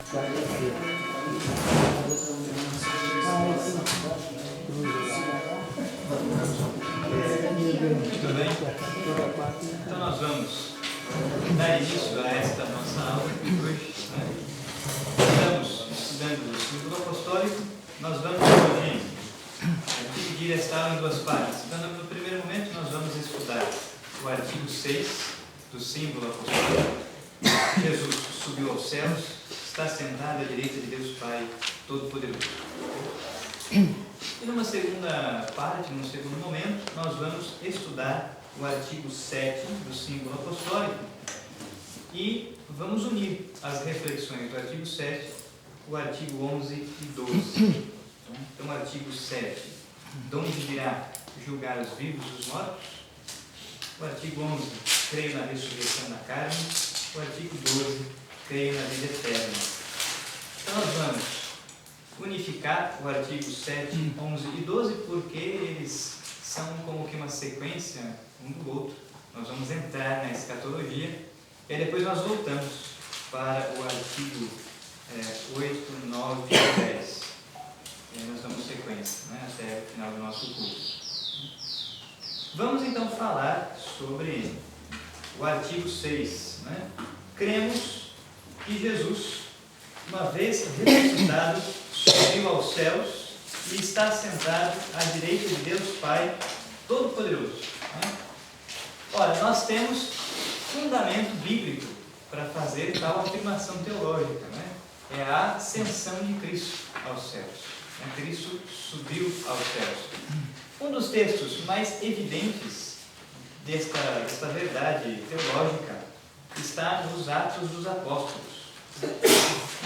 Tudo bem? Então nós vamos dar início a esta nossa aula de hoje. Estamos estudando o símbolo apostólico. Nós vamos hoje dividir esta aula em duas partes. Então, no primeiro momento, nós vamos estudar o artigo 6 do símbolo apostólico. Jesus subiu aos céus, está sentado à direita de Deus Pai Todo-Poderoso. E numa segunda parte, num segundo momento, nós vamos estudar o artigo 7 do símbolo apostólico e vamos unir as reflexões do artigo 7, o artigo 11 e 12. Então, o artigo 7, de onde virá julgar os vivos e os mortos? O artigo 11, creio na ressurreição da carne. O artigo 12, creio na vida eterna. Então, nós vamos unificar o artigo 7, 11 e 12, porque eles são como que uma sequência um do outro. Nós vamos entrar na escatologia e depois nós voltamos para o artigo 8, 9 e 10. E aí nós damos sequência, até o final do nosso curso. Vamos então falar sobre o artigo 6. Cremos que Jesus, uma vez ressuscitado, subiu aos céus e está sentado à direita de Deus Pai Todo-Poderoso. Ora, nós temos fundamento bíblico para fazer tal afirmação teológica. É a ascensão de Cristo aos céus. Cristo subiu aos céus. Um dos textos mais evidentes desta verdade teológica está nos Atos dos Apóstolos.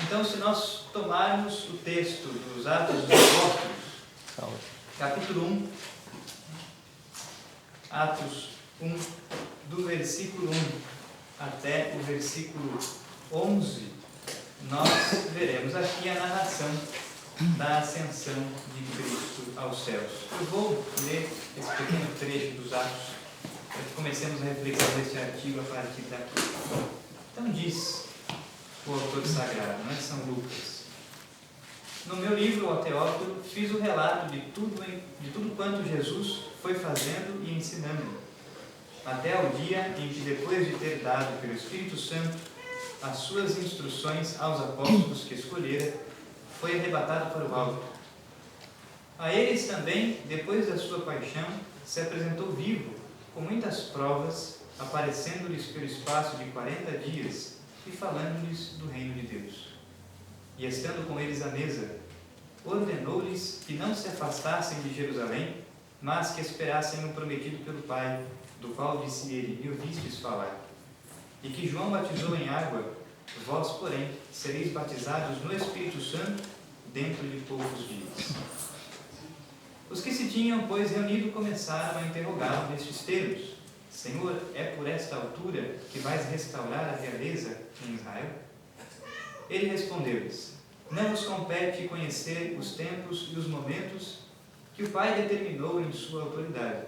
Então, se nós tomarmos o texto dos Atos dos Apóstolos, capítulo 1, Atos 1, do versículo 1 até o versículo 11, nós veremos aqui a narração da ascensão de Cristo aos céus. Eu vou ler esse pequeno trecho dos Atos para que comecemos a refletir neste artigo a partir daqui. Então diz o autor sagrado, São Lucas: no meu livro, ó Teófilo, fiz o relato de tudo quanto Jesus foi fazendo e ensinando, até ao dia em que, depois de ter dado pelo Espírito Santo as suas instruções aos apóstolos que escolhera, foi arrebatado para o alto. A eles também, depois da sua paixão, se apresentou vivo, com muitas provas, aparecendo-lhes pelo espaço de 40 dias e falando-lhes do reino de Deus. E estando com eles à mesa, ordenou-lhes que não se afastassem de Jerusalém, mas que esperassem o prometido pelo Pai, do qual disse ele: me ouvistes falar. E que João batizou em água, vós, porém, sereis batizados no Espírito Santo dentro de poucos dias. Os que se tinham, pois, reunido começaram a interrogá-lo nestes termos: Senhor, é por esta altura que vais restaurar a realeza em Israel? Ele respondeu-lhes: não vos compete conhecer os tempos e os momentos que o Pai determinou em sua autoridade.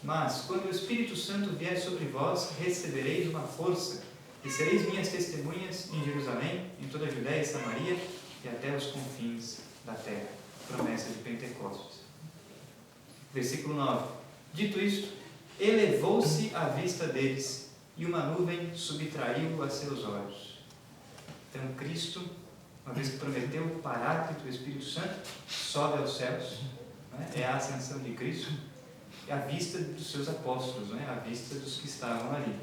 Mas, quando o Espírito Santo vier sobre vós, recebereis uma força, e sereis minhas testemunhas em Jerusalém, em toda a Judéia e Samaria, e até os confins da terra. Promessa de Pentecostes. Versículo 9. Dito isto, elevou-se à vista deles, e uma nuvem subtraiu a seus olhos. Então, Cristo, uma vez que prometeu o Paráclito, o Espírito Santo, sobe aos céus, é a ascensão de Cristo, à vista dos seus apóstolos, à vista dos que estavam ali.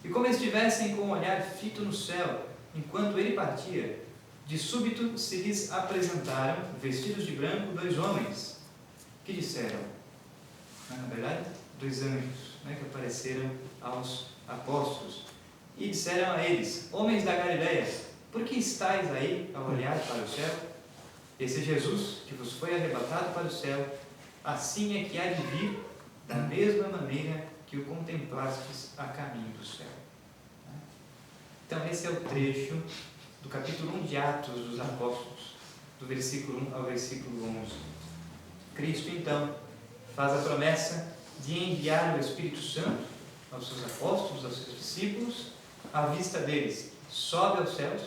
E como estivessem com o olhar fito no céu, enquanto ele partia, de súbito se lhes apresentaram, vestidos de branco, 2 homens, que disseram, na verdade, 2 anjos, que apareceram aos apóstolos, e disseram a eles: homens da Galileia, por que estáis aí a olhar para o céu? Esse Jesus, que vos foi arrebatado para o céu, assim é que há de vir, da mesma maneira que o contemplastes a caminho do céu. Então, esse é o trecho do capítulo 1 de Atos dos Apóstolos, do versículo 1 ao versículo 11. Cristo, então, faz a promessa de enviar o Espírito Santo aos seus apóstolos, aos seus discípulos, à vista deles, sobe aos céus,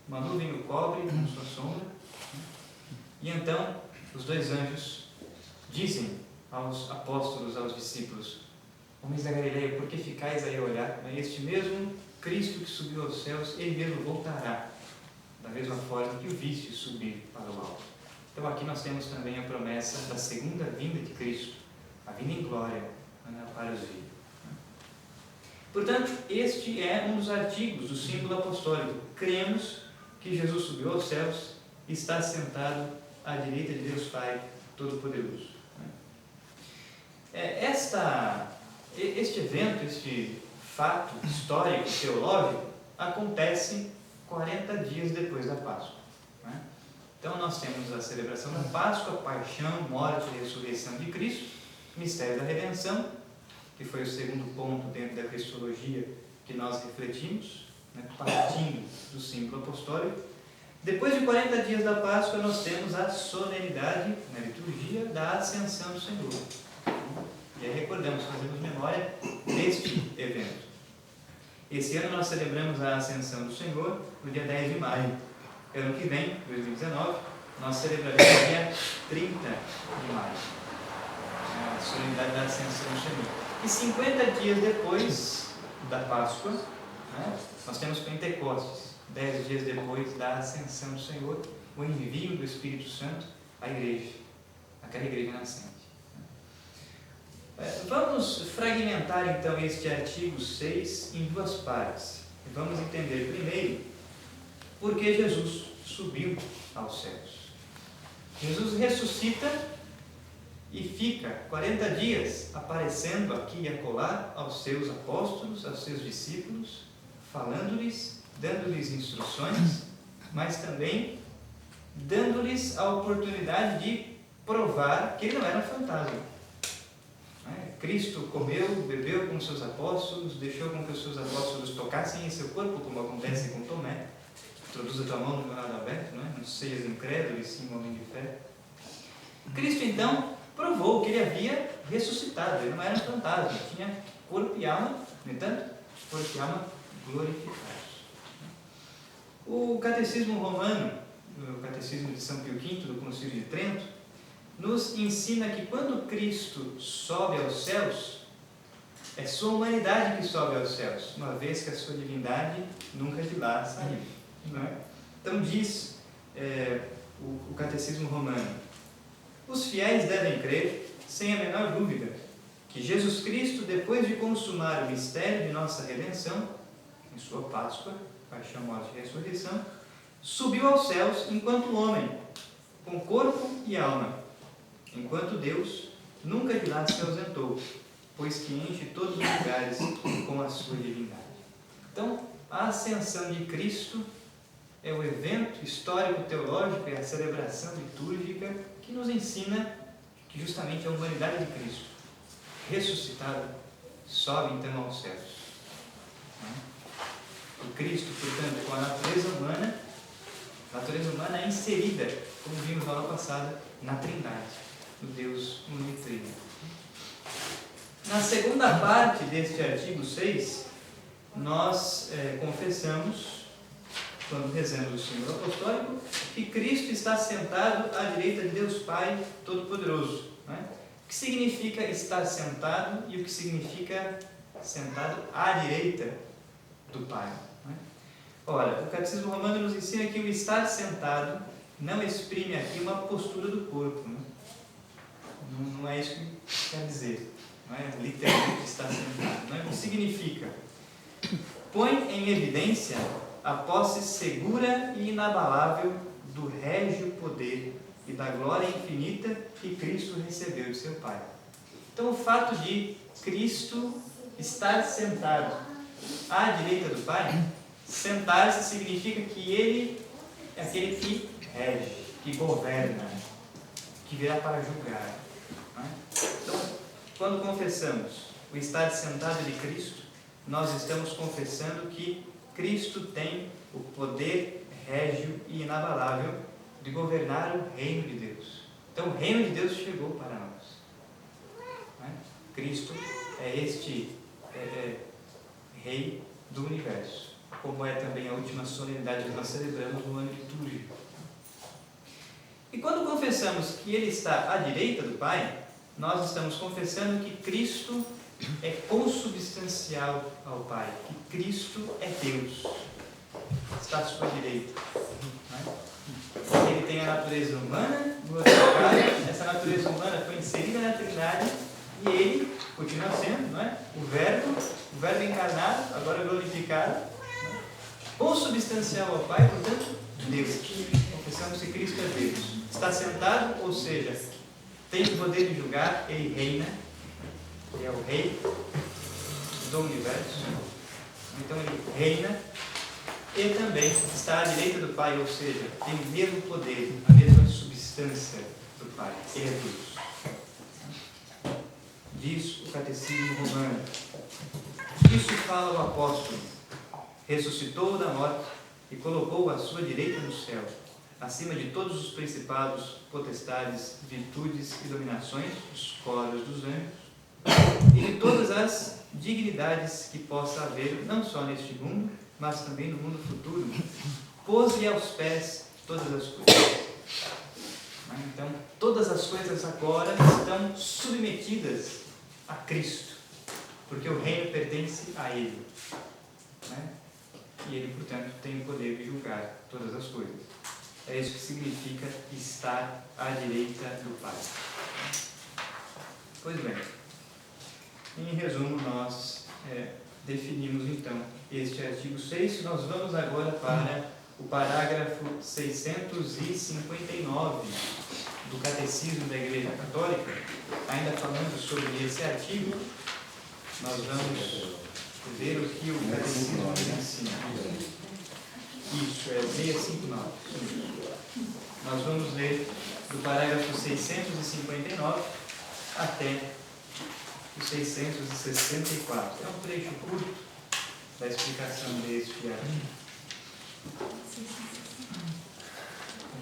uma nuvem o cobre com sua sombra. E então os dois anjos dizem aos apóstolos, aos discípulos: homens da Galileia, por que ficais aí a olhar? Este mesmo Cristo que subiu aos céus, ele mesmo voltará, da mesma forma que o viste subir para o alto. Então aqui nós temos também a promessa da segunda vinda de Cristo, a vinda em glória para os vivos. Portanto, este é um dos artigos do símbolo apostólico. Cremos que Jesus subiu aos céus e está sentado à direita de Deus Pai Todo-Poderoso. Este evento, este fato histórico, teológico, acontece 40 dias depois da Páscoa. Então nós temos a celebração da Páscoa, a paixão, morte e ressurreição de Cristo, mistério da redenção, que foi o segundo ponto dentro da cristologia que nós refletimos, partindo do símbolo apostólico. Depois de 40 dias da Páscoa, nós temos a solenidade, na liturgia, da Ascensão do Senhor. E aí recordamos, fazemos memória deste evento. Esse ano nós celebramos a Ascensão do Senhor no dia 10 de maio. Ano que vem, 2019, nós celebraremos no dia 30 de maio, a solenidade da Ascensão do Senhor. E 50 dias depois da Páscoa, nós temos Pentecostes. 10 dias depois da Ascensão do Senhor, o envio do Espírito Santo à igreja, aquela igreja nascente. Vamos fragmentar então este artigo 6 em duas partes. Vamos entender primeiro por que Jesus subiu aos céus. Jesus ressuscita e fica 40 dias aparecendo aqui e acolá aos seus apóstolos, aos seus discípulos, falando-lhes, dando-lhes instruções, mas também dando-lhes a oportunidade de provar que ele não era um fantasma. Cristo comeu, bebeu com seus apóstolos, deixou com que os seus apóstolos tocassem em seu corpo, como acontece com Tomé. Introduz a tua mão no meu lado aberto, não seias incrédulo e sim um homem de fé. Cristo então provou que ele havia ressuscitado, ele não era um fantasma, tinha corpo e alma, no entanto, corpo e alma glorificados. O Catecismo Romano, o Catecismo de São Pio V, do Concílio de Trento, nos ensina que quando Cristo sobe aos céus, é sua humanidade que sobe aos céus, uma vez que a sua divindade nunca de lá saiu. Então diz o Catecismo Romano: os fiéis devem crer, sem a menor dúvida, que Jesus Cristo, depois de consumar o mistério de nossa redenção, em sua Páscoa, paixão, morte e ressurreição, subiu aos céus enquanto homem, com corpo e alma, enquanto Deus nunca de lá se ausentou, pois que enche todos os lugares com a sua divindade. Então, a ascensão de Cristo é o evento histórico-teológico, é a celebração litúrgica que nos ensina que justamente a humanidade de Cristo, ressuscitada, sobe então aos céus. O Cristo, portanto, com a natureza humana é inserida, como vimos na aula passada, na Trindade, no Deus unitrino. Na segunda parte deste artigo 6, nós confessamos, quando rezamos o símbolo apostólico, que Cristo está sentado à direita de Deus Pai Todo-Poderoso. O que significa estar sentado e o que significa sentado à direita do Pai? Ora, o Catecismo Romano nos ensina que o estar sentado não exprime aqui uma postura do corpo. Não é isso que quer dizer. Não é literalmente estar sentado. Não é o que significa. Põe em evidência a posse segura e inabalável do régio poder e da glória infinita que Cristo recebeu de seu Pai. Então, o fato de Cristo estar sentado à direita do Pai, sentar-se significa que Ele é aquele que rege, que governa, que virá para julgar. Então, quando confessamos o estar sentado de Cristo, nós estamos confessando que Cristo tem o poder régio e inabalável de governar o reino de Deus. Então, o reino de Deus chegou para nós. Cristo é este Rei do universo. como é também a última solenidade que nós celebramos no ano litúrgico. E quando confessamos que Ele está à direita do Pai, nós estamos confessando que Cristo é consubstancial ao Pai, que Cristo é Deus, está à sua direita. Ele tem a natureza humana glorificada, essa natureza humana foi inserida na Trindade e Ele continua sendo, não é? o Verbo encarnado, agora glorificado, consubstancial ao Pai, portanto, Deus. Confessamos que Cristo é Deus. Está sentado, ou seja, tem o poder de julgar, Ele reina, Ele é o Rei do universo, então Ele reina, e também está à direita do Pai, ou seja, tem o mesmo poder, a mesma substância do Pai, Ele é Deus. Diz o Catecismo Romano. Isso fala o apóstolo, ressuscitou da morte e colocou à sua direita no céu, acima de todos os principados, potestades, virtudes e dominações, escolas dos anjos, e de todas as dignidades que possa haver, não só neste mundo, mas também no mundo futuro. Pôs-lhe aos pés todas as coisas. Então, todas as coisas agora estão submetidas a Cristo, porque o reino pertence a Ele. E Ele, portanto, tem o poder de julgar todas as coisas. É isso que significa estar à direita do Pai. Pois bem, em resumo, nós definimos então este artigo 6. Nós vamos agora para o parágrafo 659 do Catecismo da Igreja Católica. Ainda falando sobre esse artigo, nós vamos ver o que o Catecismo nos ensina. Isso, é 659. Nós vamos ler do parágrafo 659 até o 664. É um trecho curto da explicação deste artigo.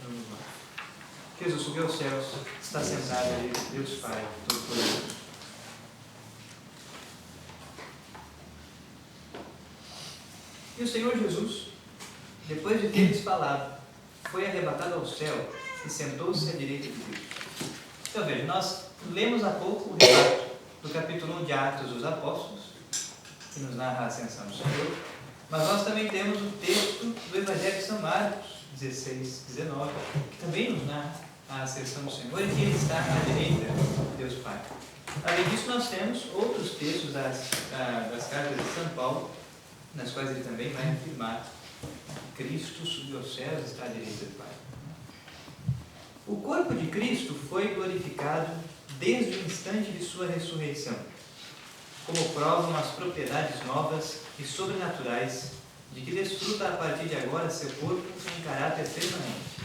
Vamos lá. Jesus subiu aos céus, está sentado ali, Deus Pai Todo-Poderoso. E o Senhor Jesus, depois de ter-lhes falado, foi arrebatado ao céu e sentou-se à direita de Deus. Então veja, nós lemos há pouco o relato do capítulo 1 de Atos dos Apóstolos, que nos narra a ascensão do Senhor, mas nós também temos o texto do Evangelho de São Marcos, 16, 19, que também nos narra a ascensão do Senhor e que Ele está à direita de Deus Pai. Além disso, nós temos outros textos das cartas de São Paulo, nas quais ele também vai afirmar que Cristo subiu aos céus e está à direita do Pai. O corpo de Cristo foi glorificado desde o instante de sua ressurreição, como provam as propriedades novas e sobrenaturais de que desfruta a partir de agora seu corpo em caráter permanente.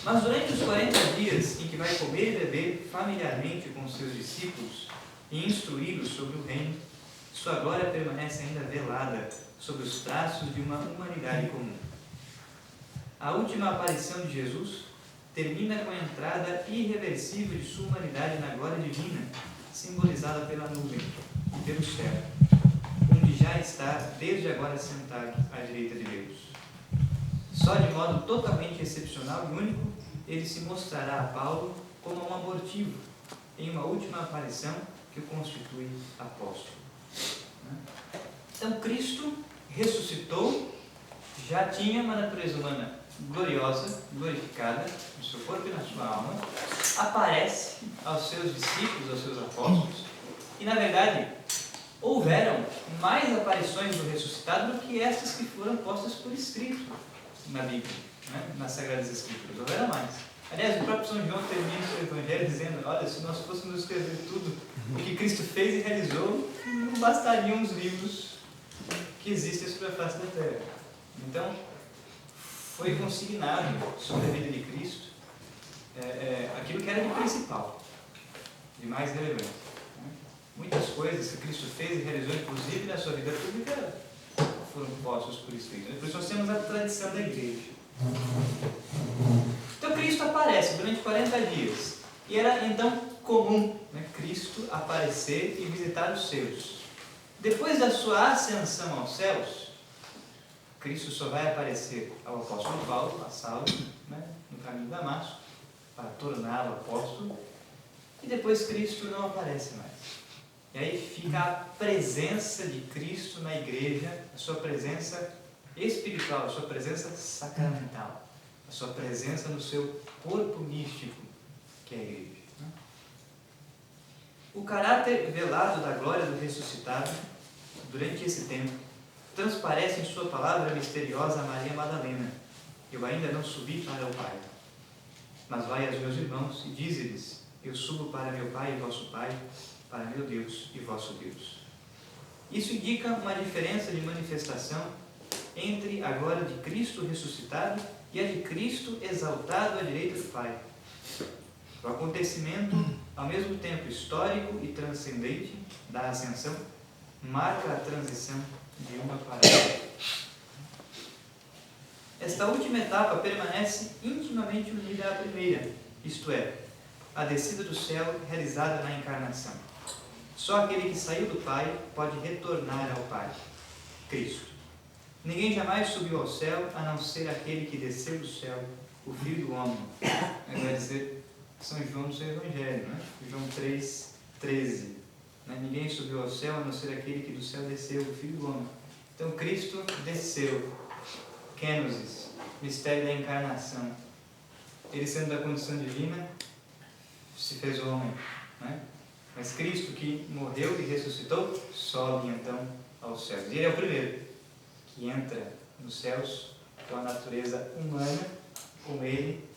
Mas durante os 40 dias em que vai comer e beber familiarmente com seus discípulos e instruí-los sobre o reino, sua glória permanece ainda velada sob os traços de uma humanidade comum. A última aparição de Jesus termina com a entrada irreversível de sua humanidade na glória divina, simbolizada pela nuvem e pelo céu, onde já está desde agora sentado à direita de Deus. Só de modo totalmente excepcional e único, ele se mostrará a Paulo como um abortivo, em uma última aparição que o constitui apóstolo. Então, Cristo ressuscitou, já tinha uma natureza humana gloriosa, glorificada, no seu corpo e na sua alma, aparece aos seus discípulos, aos seus apóstolos, e, na verdade, houveram mais aparições do ressuscitado do que estas que foram postas por escrito na Bíblia, nas Sagradas Escrituras. Houveram mais. Aliás, o próprio São João termina o seu Evangelho dizendo: olha, se nós fôssemos escrever tudo o que Cristo fez e realizou, não bastariam os livros que existem sobre a face da terra. Então, foi consignado sobre a vida de Cristo aquilo que era de principal, de mais relevante. Muitas coisas que Cristo fez e realizou, inclusive na sua vida pública, foram postos por escrito. Por isso nós temos a tradição da igreja. Então Cristo aparece durante 40 dias. E era então comum Cristo aparecer e visitar os seus. Depois da sua ascensão aos céus, Cristo só vai aparecer ao apóstolo Paulo, a Saulo, né, no caminho de Damasco, para torná-lo apóstolo, e depois Cristo não aparece mais. E aí fica a presença de Cristo na igreja, a sua presença espiritual, a sua presença sacramental, a sua presença no seu corpo místico, que é a igreja. O caráter velado da glória do ressuscitado, durante esse tempo, transparece em sua palavra misteriosa a Maria Madalena: eu ainda não subi para o Pai, mas vai aos meus irmãos e dize-lhes: eu subo para meu Pai e vosso Pai, para meu Deus e vosso Deus. Isso indica uma diferença de manifestação entre a glória de Cristo ressuscitado e a de Cristo exaltado à direita do Pai. O acontecimento, ao mesmo tempo histórico e transcendente, da ascensão, marca a transição de uma para outra. Esta última etapa permanece intimamente unida à primeira, isto é, a descida do céu realizada na encarnação. Só aquele que saiu do Pai pode retornar ao Pai, Cristo. Ninguém jamais subiu ao céu a não ser aquele que desceu do céu, o Filho do Homem. Vai dizer São João no seu Evangelho, né? João 3,13. Ninguém subiu ao céu a não ser aquele que do céu desceu, o Filho do Homem. Então Cristo desceu, Kenosis, mistério da encarnação. Ele, sendo da condição divina, se fez homem, né? Mas Cristo, que morreu e ressuscitou, sobe então aos céus. E ele é o primeiro que entra nos céus com a natureza humana, com ele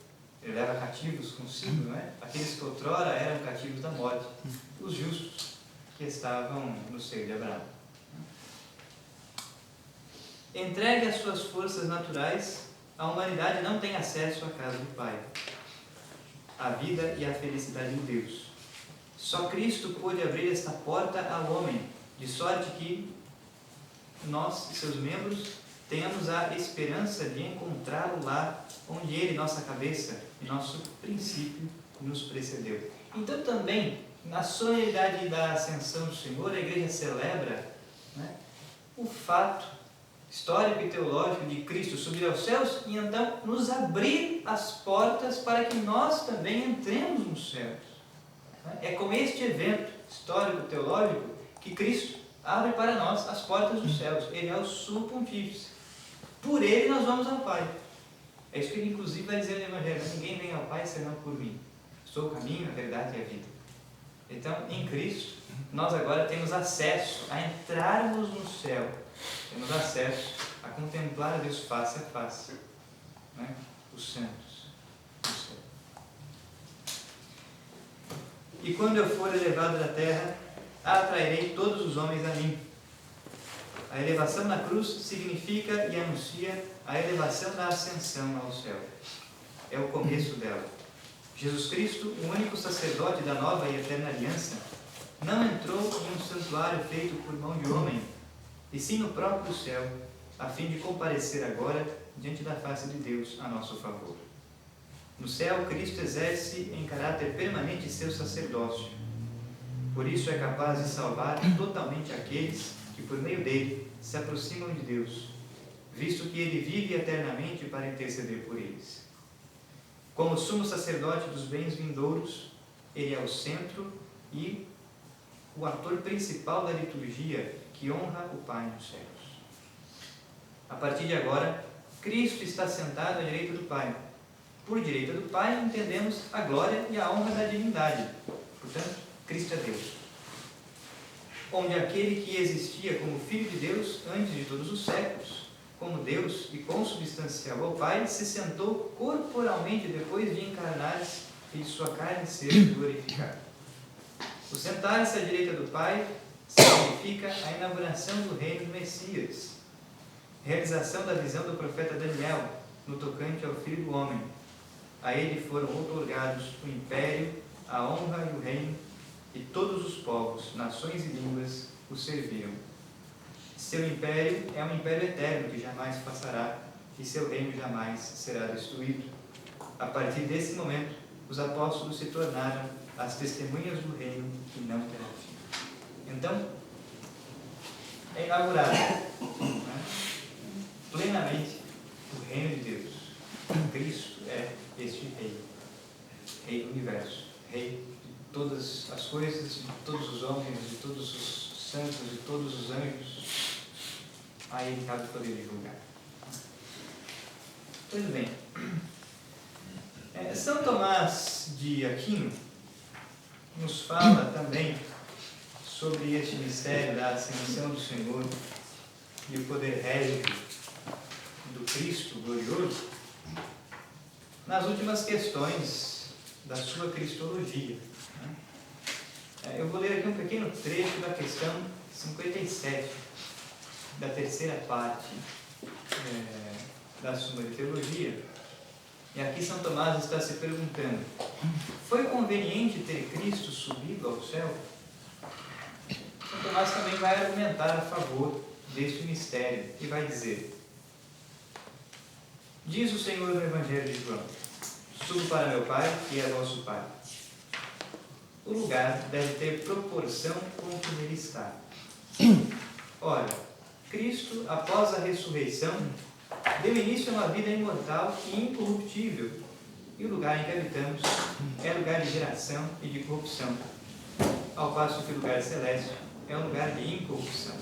leva cativos consigo, não é? Aqueles que outrora eram cativos da morte, os justos que estavam no seio de Abraão. Entregue às suas forças naturais, a humanidade não tem acesso à casa do Pai, à vida e à felicidade de Deus. Só Cristo pôde abrir esta porta ao homem, de sorte que nós, seus membros, tenhamos a esperança de encontrá-lo lá onde ele, nossa cabeça e nosso princípio, nos precedeu. Então também, na solenidade da Ascensão do Senhor, a igreja celebra, né, o fato histórico e teológico de Cristo subir aos céus e então nos abrir as portas para que nós também entremos nos céus. É com este evento histórico teológico que Cristo abre para nós as portas dos céus. Ele é o sumo pontífice. Por ele nós vamos ao Pai. É isso que ele inclusive vai dizer no Evangelho: ninguém vem ao Pai senão por mim. Sou o caminho, a verdade e a vida. Então, em Cristo, nós agora temos acesso a entrarmos no céu. Temos acesso a contemplar a Deus face a face, né? Os santos do céu. E quando eu for elevado da terra, atrairei todos os homens a mim. A elevação na cruz significa e anuncia a elevação da ascensão ao céu. É o começo dela. Jesus Cristo, o único sacerdote da nova e eterna aliança, não entrou em um santuário feito por mão de homem, e sim no próprio céu, a fim de comparecer agora diante da face de Deus a nosso favor. No céu, Cristo exerce em caráter permanente seu sacerdócio. Por isso é capaz de salvar totalmente aqueles que, por meio dele, se aproximam de Deus, visto que ele vive eternamente para interceder por eles. Como sumo sacerdote dos bens vindouros, ele é o centro e o ator principal da liturgia que honra o Pai nos céus. A partir de agora, Cristo está sentado à direita do Pai. Por direita do Pai, entendemos a glória e a honra da divindade. Portanto, Cristo é Deus. Onde aquele que existia como Filho de Deus antes de todos os séculos, como Deus e consubstancial ao Pai, se sentou corporalmente depois de encarnar-se e de sua carne ser glorificada. O sentar-se à direita do Pai significa a inauguração do reino do Messias, realização da visão do profeta Daniel no tocante ao Filho do Homem. A ele foram outorgados o império, a honra e o reino, e todos os povos, nações e línguas o serviram. Seu império é um império eterno que jamais passará, e seu reino jamais será destruído. A partir desse momento, os apóstolos se tornaram as testemunhas do reino que não terá fim. Então, é inaugurado, né, plenamente o reino de Deus. Cristo é este Rei, Rei do universo, Rei de todas as coisas, de todos os homens, de todos os santos, de todos os anjos. A Ele cabe o poder de julgar. Pois bem, São Tomás de Aquino nos fala também sobre este mistério da ascensão do Senhor e o poder régio do Cristo glorioso nas últimas questões da sua cristologia. Eu vou ler aqui um pequeno trecho da questão 57, da terceira parte da Suma de Teologia. E aqui São Tomás está se perguntando: foi conveniente ter Cristo subido ao céu? São Tomás também vai argumentar a favor deste mistério e vai dizer: diz o Senhor no Evangelho de João: subo para meu Pai, que é vosso Pai. O lugar deve ter proporção com o que nele está. Ora, Cristo, após a ressurreição, deu início a uma vida imortal e incorruptível, e o lugar em que habitamos é lugar de geração e de corrupção, ao passo que o lugar celeste é um lugar de incorrupção.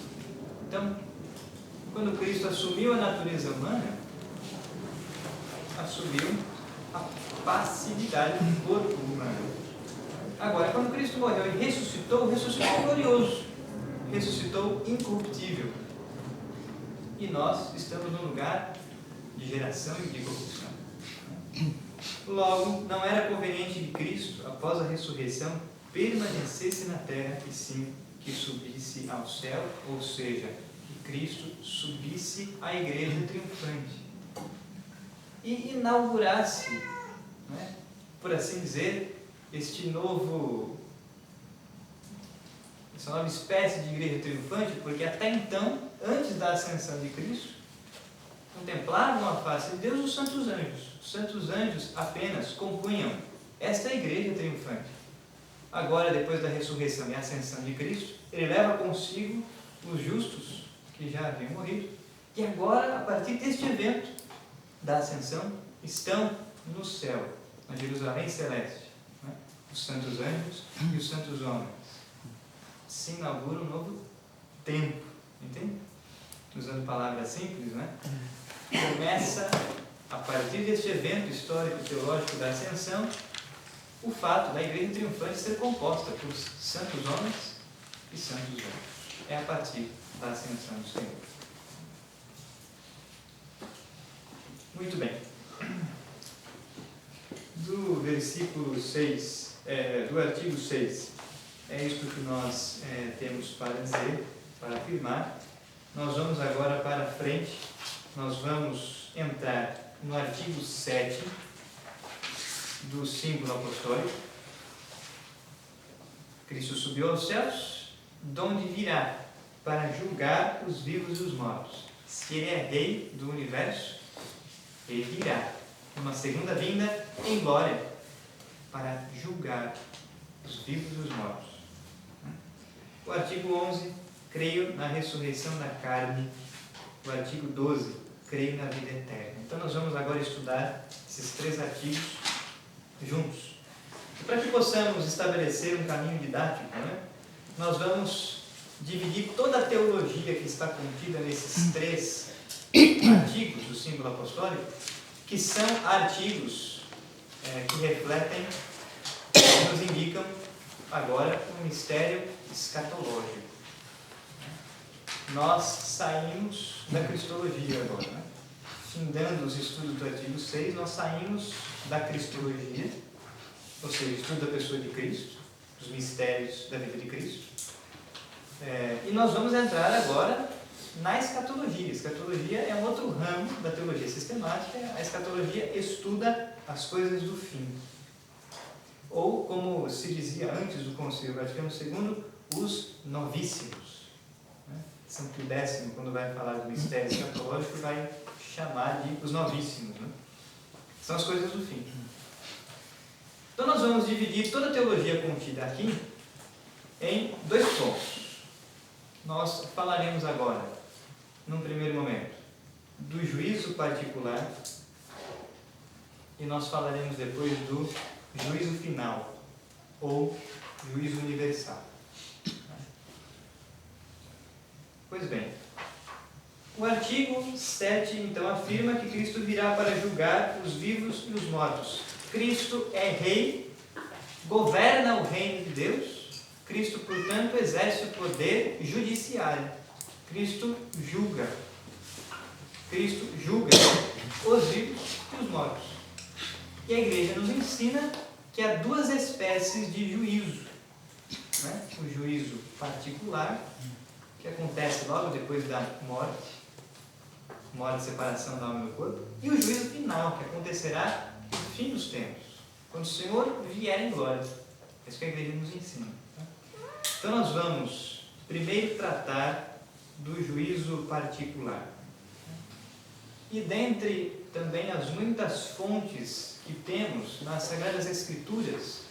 Então, quando Cristo assumiu a natureza humana, assumiu a passividade do corpo humano. Agora, quando Cristo morreu e ressuscitou, ressuscitou glorioso, ressuscitou incorruptível. E nós estamos num lugar de geração e de corrupção. Logo, não era conveniente que Cristo, após a ressurreição, permanecesse na terra, e sim que subisse ao céu, ou seja, que Cristo subisse à igreja triunfante e inaugurasse, por assim dizer, essa nova espécie de igreja triunfante, porque até então, antes da ascensão de Cristo, contemplavam a face de Deus os santos anjos. Os santos anjos apenas compunham esta igreja triunfante. Agora, depois da ressurreição e ascensão de Cristo, ele leva consigo os justos que já haviam morrido, e agora, a partir deste evento da ascensão, estão no céu, na Jerusalém celeste, os santos anjos e os santos homens. Se inaugura um novo tempo, entende? Usando palavras simples, Começa, a partir deste evento histórico-teológico da ascensão, o fato da igreja triunfante ser composta por santos homens e santos anjos. É a partir da ascensão do Senhor. Muito bem. Do versículo 6, do artigo 6, é isto que nós temos para dizer, para afirmar. Nós vamos agora para frente, nós vamos entrar no artigo 7 do símbolo apostólico. Cristo subiu aos céus, de onde virá para julgar os vivos e os mortos. Se ele é rei do universo, ele virá uma segunda vinda em glória para julgar os vivos e os mortos. O artigo 11, creio na ressurreição da carne. O artigo 12, creio na vida eterna. Então nós vamos agora estudar esses três artigos juntos. E para que possamos estabelecer um caminho didático, nós vamos dividir toda a teologia que está contida nesses três artigos do símbolo apostólico, que são artigos que refletem, que nos indicam agora um mistério escatológico. Nós saímos da cristologia agora, Findando os estudos do artigo 6, nós saímos da cristologia, ou seja, estudo da pessoa de Cristo, dos mistérios da vida de Cristo, e nós vamos entrar agora na escatologia. A escatologia é um outro ramo da teologia sistemática. A escatologia estuda as coisas do fim. Ou, como se dizia antes do Concílio Vaticano II, os novíssimos. São Pio X, quando vai falar do mistério escatológico, vai chamar de os novíssimos. São as coisas do fim. Então nós vamos dividir toda a teologia contida aqui em dois pontos. Nós falaremos agora, num primeiro momento, do juízo particular e nós falaremos depois do juízo final ou juízo universal. Pois bem, o artigo 7 então afirma que Cristo virá para julgar os vivos e os mortos. Cristo é rei, governa o reino de Deus. Cristo, portanto, exerce o poder judiciário. Cristo julga. Cristo julga os vivos e os mortos. E a igreja nos ensina que há duas espécies de juízo, né? O juízo particular, que acontece logo depois da morte e separação da alma e do corpo, e o juízo final, que acontecerá no fim dos tempos, quando o Senhor vier em glória. É isso que a igreja nos ensina. Então nós vamos primeiro tratar do juízo particular. E dentre também as muitas fontes que temos nas Sagradas Escrituras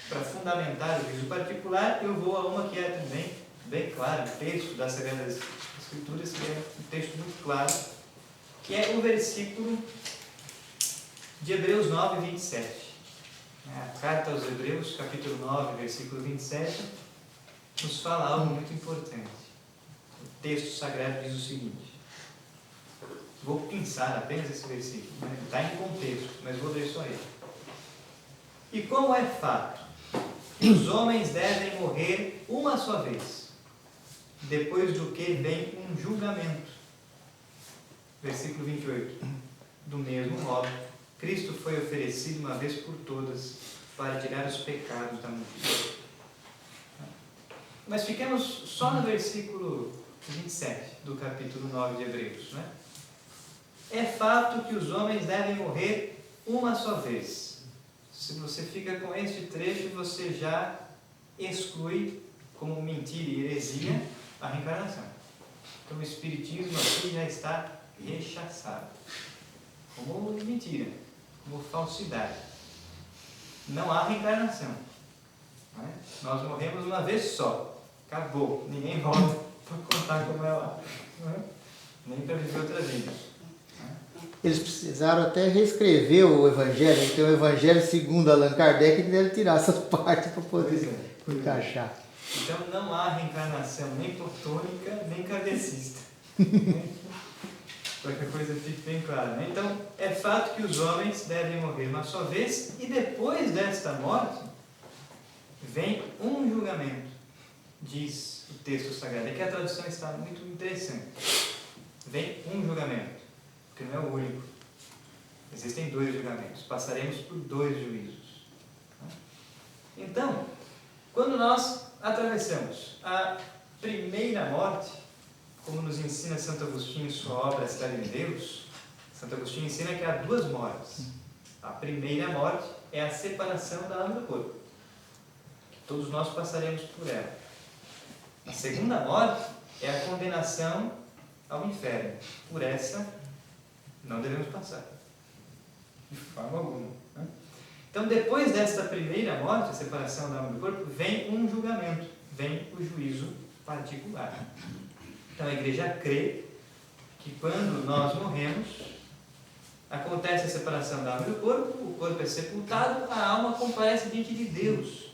para fundamentar o juízo particular, eu vou a uma que é também bem claro, o texto das Sagradas Escrituras, que é um texto muito claro, que é o versículo de Hebreus 9, 27. A carta aos Hebreus, capítulo 9, versículo 27, nos fala algo muito importante. O texto sagrado diz o seguinte, vou pensar apenas esse versículo, está em contexto, mas vou ler só ele. E como é fato que os homens devem morrer uma só vez, depois do que vem um julgamento. Versículo 28. Do mesmo modo, Cristo foi oferecido uma vez por todas para tirar os pecados da multidão. Mas fiquemos só no versículo 27 do capítulo 9 de Hebreus. Né? É fato que os homens devem morrer uma só vez. Se você fica com este trecho, você já exclui como mentira e heresia a reencarnação. Então o Espiritismo aqui já está rechaçado como mentira, como falsidade. Não há reencarnação. Não é? Nós morremos uma vez só. Acabou. Ninguém volta para contar como é lá. Não é? Nem para viver outra vida. Eles precisaram até reescrever o Evangelho. Então o Evangelho segundo Allan Kardec, que deve tirar essas partes para poder encaixar. Então não há reencarnação nem platônica, nem kardecista. Para que a coisa fique bem clara. Né? Então, é fato que os homens devem morrer uma só vez, e depois desta morte, vem um julgamento, diz o texto sagrado. Aqui a tradução está muito interessante. Vem um julgamento, porque não é o único. Existem dois julgamentos. Passaremos por dois juízos. Então, quando nós atravessamos a primeira morte, como nos ensina Santo Agostinho em sua obra A Cidade de Deus, Santo Agostinho ensina que há duas mortes. A primeira morte é a separação da alma do corpo. Todos nós passaremos por ela. A segunda morte é a condenação ao inferno. Por essa, não devemos passar. De forma alguma. Né? Então, depois desta primeira morte, a separação da alma do corpo, vem um julgamento, vem o juízo particular. Então, a igreja crê que quando nós morremos, acontece a separação da alma do corpo, o corpo é sepultado, a alma comparece diante de Deus,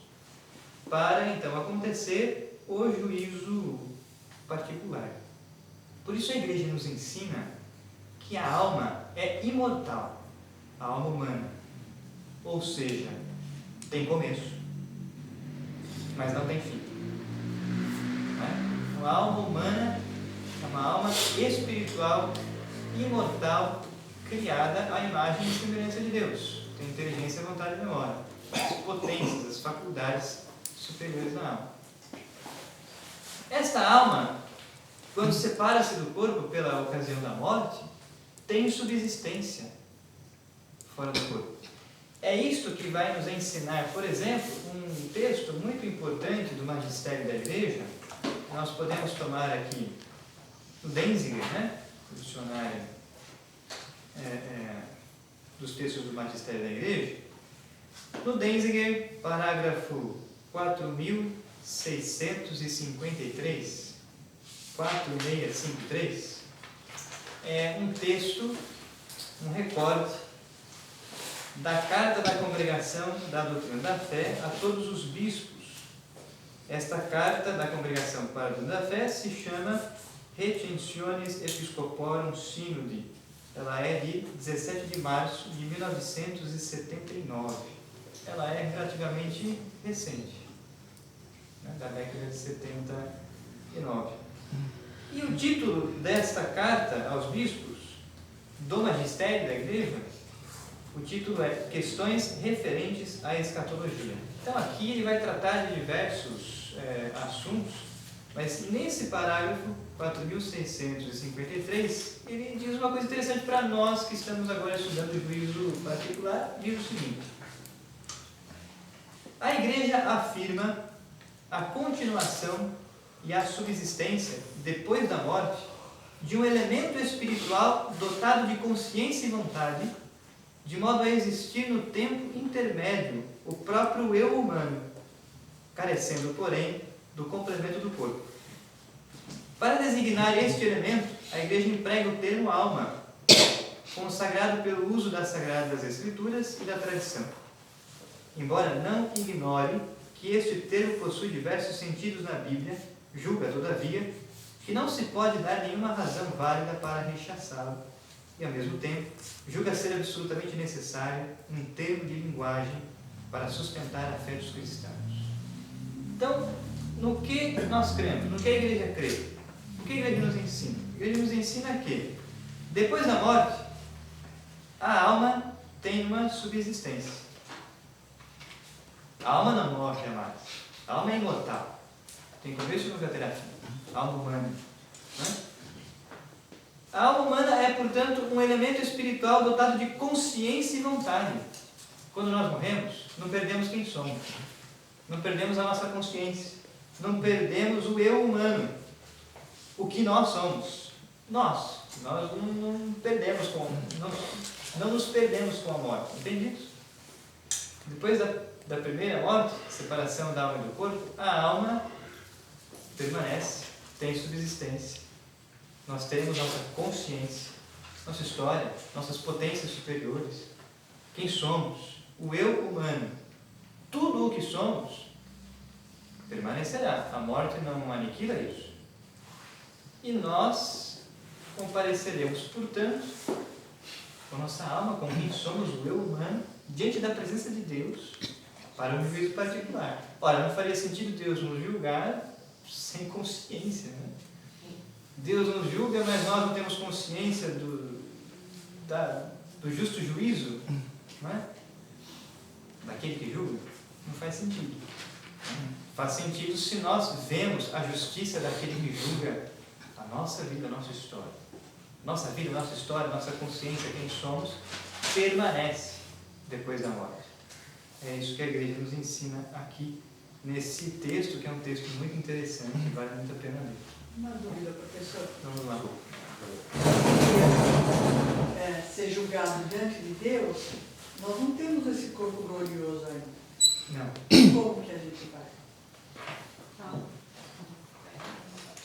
para então acontecer o juízo particular. Por isso a igreja nos ensina que a alma é imortal, a alma humana. Ou seja, tem começo, mas não tem fim. Não é? A alma humana é uma alma espiritual, imortal, criada à imagem e semelhança de Deus. Tem inteligência, vontade e memória. As potências, as faculdades superiores da alma. Esta alma, quando separa-se do corpo pela ocasião da morte, tem subsistência fora do corpo. É isto que vai nos ensinar, por exemplo, um texto muito importante do Magistério da Igreja. Nós podemos tomar aqui o Denzinger, né? O dicionário dos textos do Magistério da Igreja. No Denzinger, parágrafo 4653, 4653, é um texto, um recorte da Carta da Congregação da Doutrina da Fé a todos os bispos. Esta Carta da Congregação para a Doutrina da Fé se chama Retentiones Episcoporum Synodi. Ela é de 17 de março de 1979. Ela é relativamente recente, né, da década de 79. E o título desta carta aos bispos, do magistério da igreja, o título é Questões referentes à escatologia. Então aqui ele vai tratar de diversos assuntos, mas nesse parágrafo 4653, ele diz uma coisa interessante para nós que estamos agora estudando o juízo particular. Diz o seguinte: a igreja afirma a continuação e a subsistência, depois da morte, de um elemento espiritual dotado de consciência e vontade, de modo a existir no tempo intermédio o próprio eu humano, carecendo, porém, do complemento do corpo. Para designar este elemento, a igreja emprega o termo alma, consagrado pelo uso das Sagradas Escrituras e da tradição. Embora não ignore que este termo possui diversos sentidos na Bíblia, julga, todavia, que não se pode dar nenhuma razão válida para rechaçá-lo, e, ao mesmo tempo, julga ser absolutamente necessário um termo de linguagem para sustentar a fé dos cristãos. Então, no que nós cremos? No que a igreja crê? O que a igreja nos ensina? A igreja nos ensina que, depois da morte, a alma tem uma subsistência. A alma não morre jamais. A alma é imortal. Tem começo e nunca terá fim. A alma humana. Né? A alma humana é, portanto, um elemento espiritual dotado de consciência e vontade. Quando nós morremos, não perdemos quem somos. Não perdemos a nossa consciência. Não perdemos o eu humano. O que nós somos. Nós não perdemos não nos perdemos com a morte. Entende isso? Depois da primeira morte, separação da alma e do corpo, a alma permanece, tem subsistência. Nós temos nossa consciência, nossa história, nossas potências superiores. Quem somos? O eu humano. Tudo o que somos permanecerá. A morte não aniquila isso. E nós compareceremos, portanto, com nossa alma, com quem somos, o eu humano, diante da presença de Deus, para um juízo particular. Ora, não faria sentido Deus nos julgar sem consciência, né? Deus nos julga, mas nós não temos consciência do justo juízo, não é? Daquele que julga. Não faz sentido. Faz sentido se nós vemos a justiça daquele que julga a nossa vida, a nossa história. Nossa vida, nossa história, nossa consciência, quem somos, permanece depois da morte. É isso que a igreja nos ensina aqui, nesse texto, que é um texto muito interessante e vale muito a pena ler. Uma dúvida, professor. Vamos lá. Ser julgado diante de Deus, nós não temos esse corpo glorioso ainda. Não. Como que a gente vai?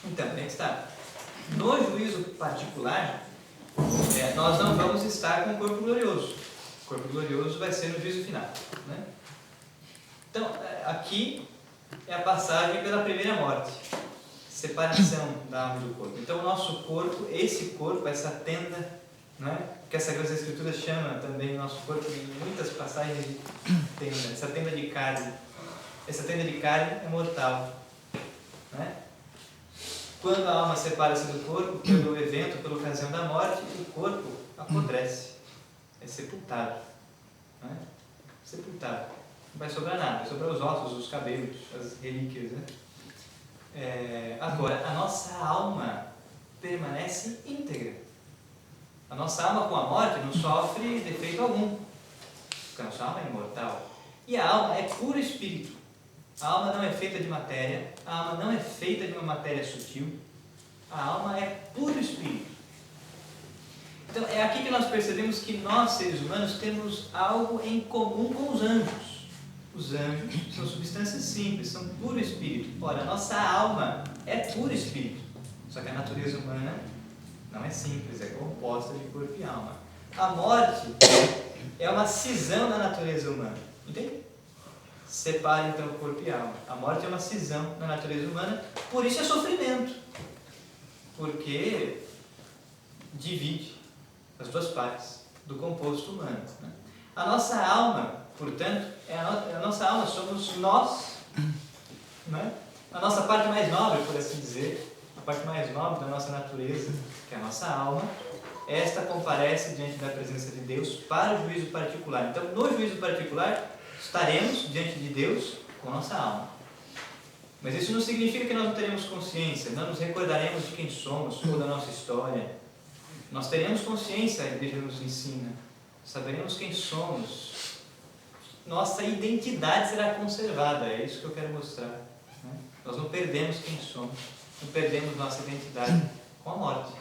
Então, bem que está. No juízo particular, nós não vamos estar com o corpo glorioso. O corpo glorioso vai ser no juízo final, né? Então, aqui é a passagem pela primeira morte. Separação da alma e do corpo. Então, o nosso corpo, esse corpo, essa tenda, não é? Que a Sagrada Escritura chama também o nosso corpo em muitas passagens de tenda, essa tenda de carne. Essa tenda de carne é mortal, não é? Quando a alma separa-se do corpo, pelo evento, pela ocasião da morte, o corpo apodrece, é sepultado, não é? Sepultado. Não vai sobrar nada, vai sobrar os ossos, os cabelos, as relíquias, né? Agora, a nossa alma permanece íntegra. A nossa alma com a morte não sofre defeito algum, porque a nossa alma é imortal. E a alma é puro espírito. A alma não é feita de matéria, a alma não é feita de uma matéria sutil, a alma é puro espírito. Então, é aqui que nós percebemos que nós, seres humanos, temos algo em comum com os anjos. Os anjos são substâncias simples, são puro espírito. Ora, a nossa alma é puro espírito. Só que a natureza humana Não é simples, é composta de corpo e alma. A morte é uma cisão na natureza humana. Entende? Separa então corpo e alma. A morte é uma cisão na natureza humana, por isso é sofrimento. Porque divide as duas partes do composto humano. Né? A nossa alma, portanto, a nossa alma somos nós, né? A nossa parte mais nobre, por assim dizer, a parte mais nobre da nossa natureza, que é a nossa alma, esta comparece diante da presença de Deus para o juízo particular. Então, no juízo particular, estaremos diante de Deus com a nossa alma. Mas isso não significa que nós não teremos consciência, não nos recordaremos de quem somos ou da nossa história. Nós teremos consciência, a igreja nos ensina, saberemos quem somos. Nossa identidade será conservada, é isso que eu quero mostrar. Né? Nós não perdemos quem somos, não perdemos nossa identidade com a morte.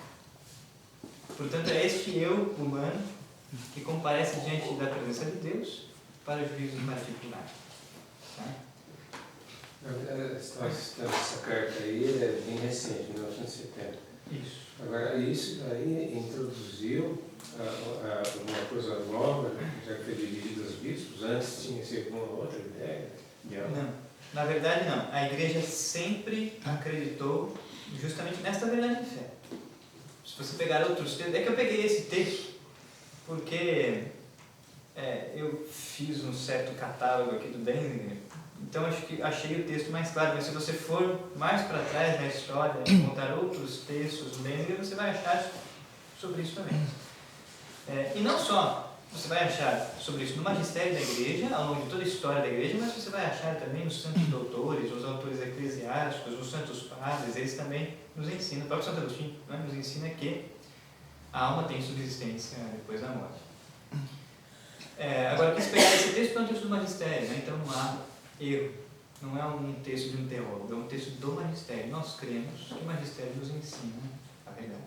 Portanto, é este eu humano que comparece diante da presença de Deus para o juízo particular. Tá? Essa carta aí é bem recente, 1970. Isso. Agora, isso aí introduziu uma coisa nova, já que foi dividido aos bispos, antes tinha sido uma outra ideia? Não, na verdade não. A igreja sempre acreditou justamente nesta verdade de fé. Se você pegar outros textos, é que eu peguei esse texto porque eu fiz um certo catálogo aqui do Denzinger, então acho que achei o texto mais claro, mas se você for mais para trás na história, encontrar outros textos do Denzinger, você vai achar sobre isso também. E não só você vai achar sobre isso no magistério da igreja, ao longo de toda a história da igreja, mas você vai achar também nos santos doutores, nos autores eclesiásticos, os santos padres, eles também nos ensinam, o próprio Santo Agostinho, né, nos ensina que a alma tem subsistência depois da morte. Agora, eu quis pegar esse texto para um texto do magistério, né, então não há erro, não é um texto de um teólogo, é um texto do magistério. Nós cremos que o magistério nos ensina a verdade.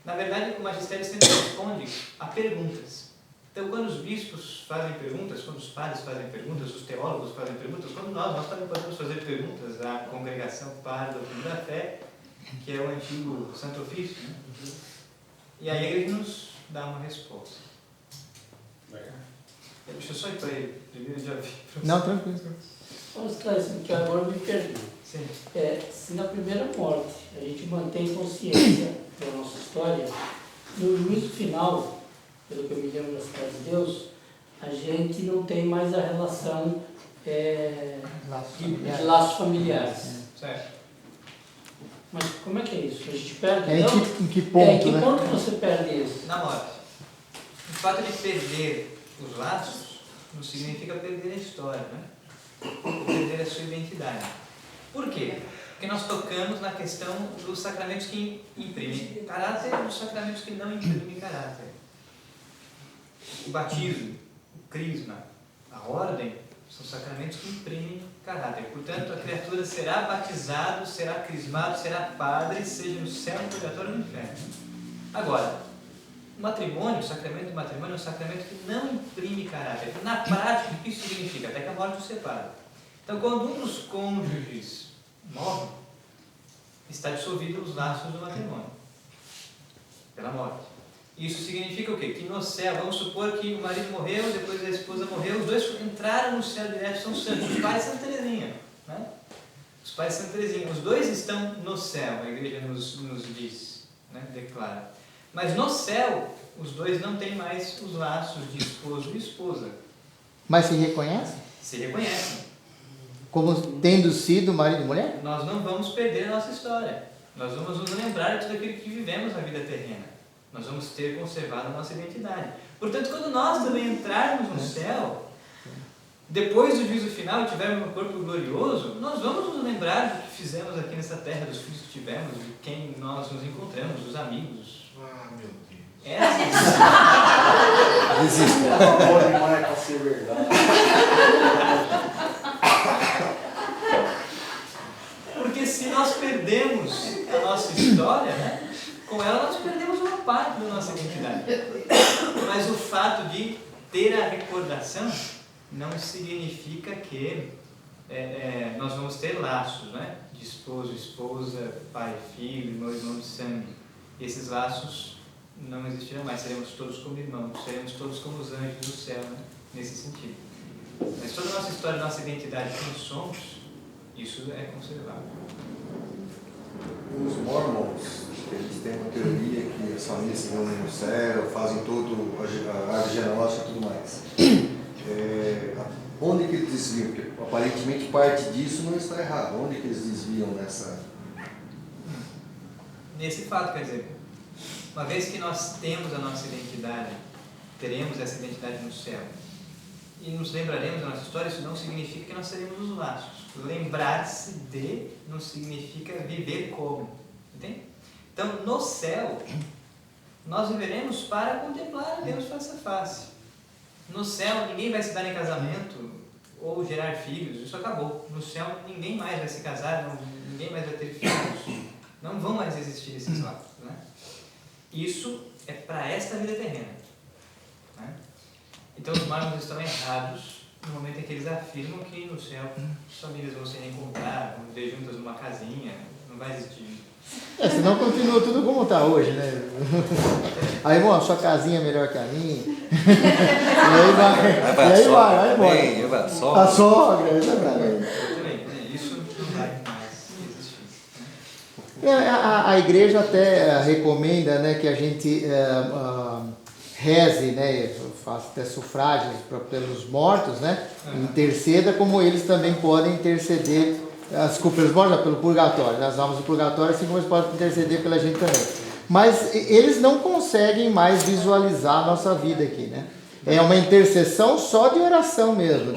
Na verdade, o magistério sempre responde a perguntas. Então, quando os bispos fazem perguntas, quando os padres fazem perguntas, os teólogos fazem perguntas, quando nós também podemos fazer perguntas à congregação para a doutrina da fé, que é o antigo Santo Ofício, né? E aí ele nos dá uma resposta. Deixa eu só ir para ele, primeiro já vi. Não, tranquilo. Vamos esclarecer, porque agora eu me perdi. Sim. Se na primeira morte a gente mantém consciência da nossa história, no juízo final, pelo que eu me lembro da Cidade de Deus, a gente não tem mais a relação de laços familiares. Certo. Mas como é que é isso? A gente perde? Em que ponto, em que né? ponto você perde isso? Na morte. O fato de perder os laços não significa perder a história, né? Perder a sua identidade. Por quê? Porque nós tocamos na questão dos sacramentos que imprimem caráter e dos sacramentos que não imprimem caráter. O batismo, o crisma, a ordem, são sacramentos que imprimem caráter. Portanto, a criatura será batizado, será crismado, será padre, seja no céu, no purgatório ou no inferno. Agora, o matrimônio, o sacramento do matrimônio é um sacramento que não imprime caráter. Na prática, o que isso significa? Até que a morte os separa. Então, quando um dos cônjuges morre, está dissolvido os laços do matrimônio pela morte. Isso significa o quê? Que no céu, vamos supor que o marido morreu, depois a esposa morreu, os dois entraram no céu direto, são santos. Os pais são Teresinha, né? Os pais são Teresinha. Os dois estão no céu, a igreja nos diz, né? Declara. Mas no céu, os dois não têm mais os laços de esposo e esposa. Mas se reconhece? Se reconhecem. Como tendo sido marido e mulher? Nós não vamos perder a nossa história. Nós vamos nos lembrar de tudo aquilo que vivemos na vida terrena. Nós vamos ter conservado a nossa identidade. Portanto, quando nós também entrarmos no céu, depois do juízo final e tivermos um corpo glorioso, nós vamos nos lembrar do que fizemos aqui nessa terra, dos filhos que tivemos, de quem nós nos encontramos, dos amigos. Ah, meu Deus. Existe. É bom demais pra ser verdade. Porque se nós perdemos a nossa história, né, com ela nós perdemos uma parte da nossa identidade. Mas o fato de ter a recordação não significa que nós vamos ter laços, né, de esposo, esposa, pai, filho, irmão de sangue. esses laços não existirão mais, seremos todos como irmãos, seremos todos como os anjos do céu, né? Nesse sentido. Mas toda a nossa história, nossa identidade, quem somos, isso é conservado. Os Mormons, eles têm uma teoria que as famílias se reúnem no céu, fazem todo a árvore genealógica e tudo mais. Onde que eles desviam? Porque aparentemente parte disso não está errado. Onde que eles desviam nessa... Nesse fato, quer dizer, uma vez que nós temos a nossa identidade, teremos essa identidade no céu, e nos lembraremos da nossa história, isso não significa que nós seremos os laços. Lembrar-se de não significa viver como. Entende? Então, no céu, nós viveremos para contemplar a Deus face a face. No céu, ninguém vai se dar em casamento ou gerar filhos, isso acabou. No céu, ninguém mais vai se casar, ninguém mais vai ter filhos. Não vão mais existir esses laços. Né? Isso é para esta vida terrena. Né? Então, os Mormons estão errados no momento em que eles afirmam que no céu as famílias vão se reencontrar, vão viver juntas numa casinha, não vai existir. Senão continua tudo como está hoje, né? Aí, irmão, a sua casinha é melhor que a minha. E aí vai embora. A sogra, exatamente. Isso não vai mais existir. A igreja até recomenda, né, que a gente reze, né, faça até sufrágios pelos mortos, né, interceda como eles também podem interceder, desculpa, pelos mortos, pelo purgatório, nas almas do purgatório, assim como eles podem interceder pela gente também. Mas eles não conseguem mais visualizar a nossa vida aqui, né? É uma intercessão só de oração mesmo,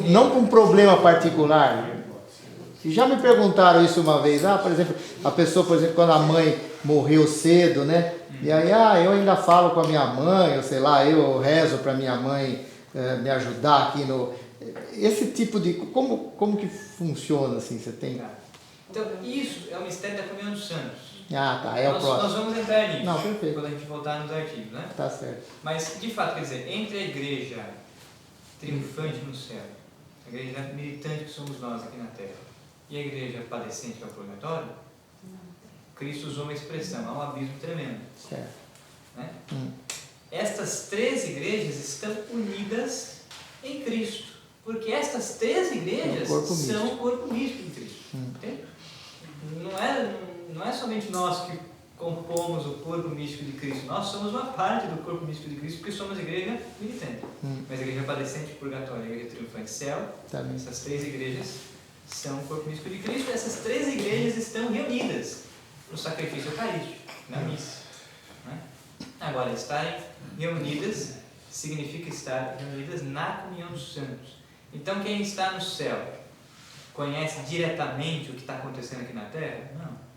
não para um problema particular. E já me perguntaram isso uma vez, por exemplo, a pessoa, por exemplo, quando a mãe morreu cedo, né? E aí, eu ainda falo com a minha mãe, ou sei lá, eu rezo para minha mãe me ajudar aqui no... Esse tipo de... Como que funciona assim? Você tem... Então, isso é o mistério da comunhão dos santos. Tá, é o próximo. Nós vamos entrar nisso. Não, perfeito. Quando a gente voltar nos artigos, né? Tá certo. Mas, de fato, quer dizer, entre a igreja triunfante no céu, a igreja militante que somos nós aqui na Terra, e a igreja padecente que é o purgatório, Cristo usou uma expressão, há um abismo tremendo. Certo. Né? Estas três igrejas estão unidas em Cristo, porque estas três igrejas são o corpo místico de Cristo. Entende? Não é somente nós que compomos o corpo místico de Cristo, nós somos uma parte do corpo místico de Cristo, porque somos a igreja militante. Mas a igreja padecente, purgatório, a igreja triunfante, céu, essas três igrejas são o corpo místico de Cristo, e essas três igrejas estão reunidas no sacrifício eucarístico, na missa. Né? Agora, estarem reunidas significa estar reunidas na comunhão dos santos. Então, quem está no céu conhece diretamente o que está acontecendo aqui na Terra? Não.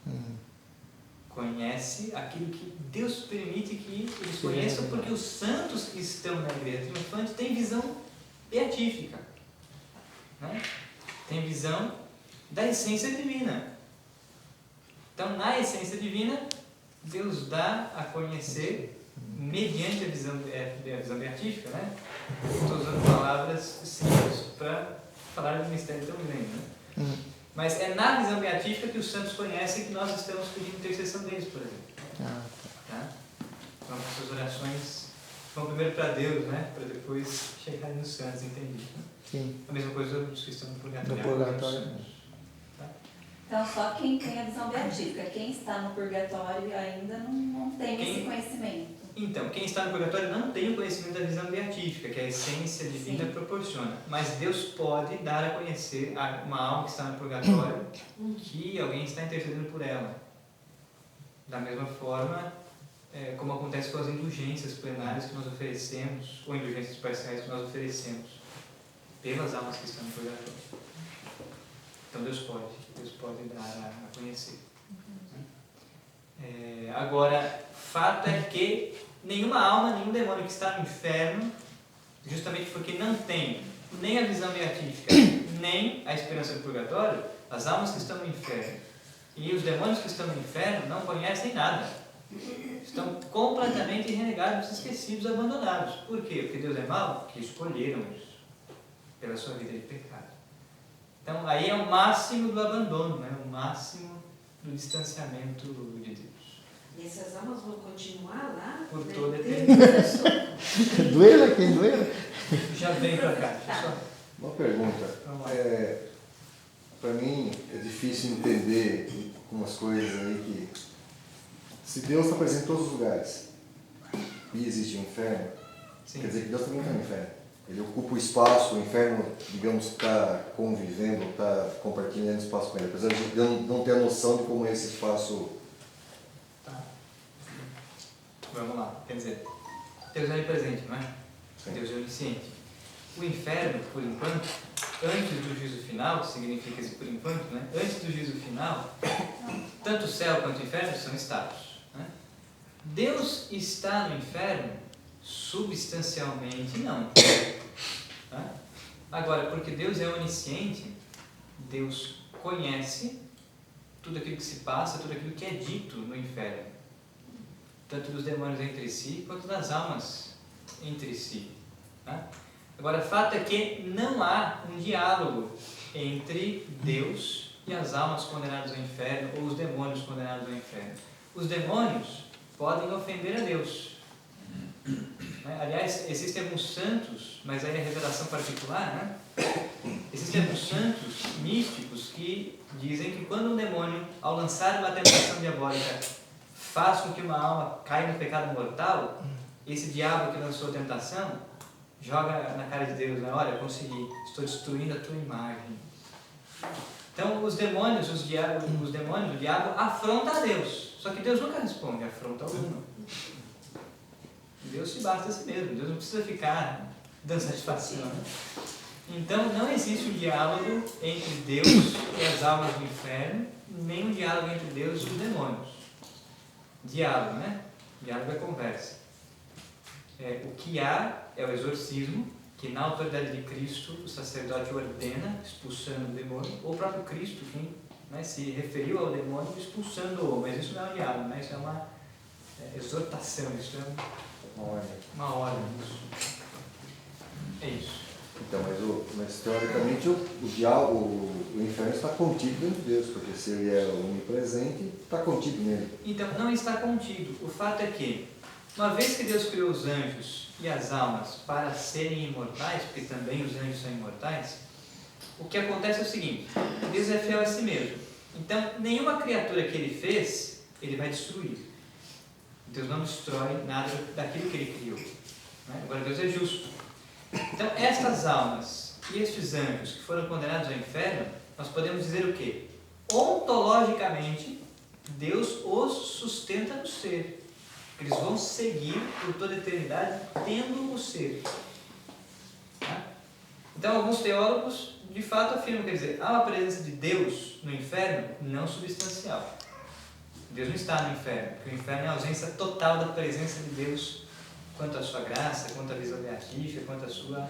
Conhece aquilo que Deus permite que eles conheçam, porque os santos que estão na igreja triunfante têm visão beatífica. Né? Tem visão da essência divina. Então, na essência divina, Deus dá a conhecer, mediante a visão beatífica, né? Estou usando palavras simples para falar de um mistério tão grande. Né? Mas é na visão beatífica que os santos conhecem que nós estamos pedindo intercessão deles, por exemplo. Tá? Então, essas orações vão primeiro para Deus, né? Para depois chegarem nos santos, entendido. Né? Sim. A mesma coisa dos que estão no purgatório. No purgatório. Tá? Então, só quem tem a visão beatífica, quem está no purgatório ainda não tem esse conhecimento. Então, quem está no purgatório não tem o conhecimento da visão beatífica, que a essência divina proporciona. Mas Deus pode dar a conhecer a uma alma que está no purgatório que alguém está intercedendo por ela. Da mesma forma, como acontece com as indulgências plenárias que nós oferecemos, ou indulgências parciais que nós oferecemos, pelas almas que estão no purgatório. Então Deus pode dar a conhecer. Agora, fato é que nenhuma alma, nenhum demônio que está no inferno, justamente porque não tem nem a visão beatífica, nem a esperança do purgatório, as almas que estão no inferno e os demônios que estão no inferno não conhecem nada. Estão completamente renegados, esquecidos, abandonados. Por quê? Porque Deus é mau? Porque escolheram isso pela sua vida de pecado. Então, aí é o máximo do abandono, né? O máximo do distanciamento de Deus. E essas almas vão continuar lá? Por né? toda a Tem eternidade. Doeu quem doeu? Já vem para cá. Deixa eu só... Uma pergunta. Vamos lá. Para mim é difícil entender umas coisas aí que... Se Deus está presente em todos os lugares e existe um inferno, Sim. quer dizer que Deus também está no inferno. Ele ocupa o espaço, o inferno, digamos, está convivendo, está compartilhando espaço com ele. Apesar de eu não ter a noção de como é esse espaço... Tá. Vamos lá. Quer dizer, Deus é onipresente, não é? Sim. Deus é onisciente. O inferno, por enquanto, antes do juízo final, significa esse por enquanto, né? Antes do juízo final, tanto o céu quanto o inferno são estados. Né? Deus está no inferno? Substancialmente não. Tá? Agora, porque Deus é onisciente, Deus conhece tudo aquilo que se passa, tudo aquilo que é dito no inferno. Tanto dos demônios entre si, quanto das almas entre si. Tá? Agora, fato é que não há um diálogo entre Deus e as almas condenadas ao inferno, ou os demônios condenados ao inferno. Os demônios podem ofender a Deus. Aliás, existem alguns santos, mas aí é revelação particular, né? Existem alguns santos místicos que dizem que quando um demônio, ao lançar uma tentação diabólica, faz com que uma alma caia no pecado mortal, esse diabo que lançou a tentação joga na cara de Deus, né? Olha, eu consegui, estou destruindo a tua imagem. Então, os demônios, o diabo afronta a Deus. Só que Deus nunca responde, afronta alguma. Deus se basta a si mesmo, Deus não precisa ficar dando satisfação. Né? Então, não existe um diálogo entre Deus e as almas do inferno, nem um diálogo entre Deus e os demônios. Diálogo, né? Diálogo é conversa. O que há é o exorcismo, que na autoridade de Cristo o sacerdote ordena, expulsando o demônio, ou o próprio Cristo, quem, né, se referiu ao demônio expulsando-o, mas isso não é um diálogo, né? Isso é uma exortação, isso é uma ordem. É isso. Então, mas teoricamente o inferno está contido dentro de Deus, porque se ele é onipresente, está contido nele. Então, não está contido. O fato é que, uma vez que Deus criou os anjos e as almas para serem imortais, porque também os anjos são imortais, o que acontece é o seguinte: Deus é fiel a si mesmo. Então, nenhuma criatura que ele fez, ele vai destruir. Deus não destrói nada daquilo que ele criou. Né? Agora, Deus é justo. Então, estas almas e estes anjos que foram condenados ao inferno, nós podemos dizer o quê? Ontologicamente, Deus os sustenta no ser. Eles vão seguir por toda a eternidade tendo o ser. Tá? Então, alguns teólogos de fato afirmam, quer dizer, há uma presença de Deus no inferno não substancial. Deus não está no inferno, porque o inferno é a ausência total da presença de Deus quanto à sua graça, quanto à visão beatífica, quanto à sua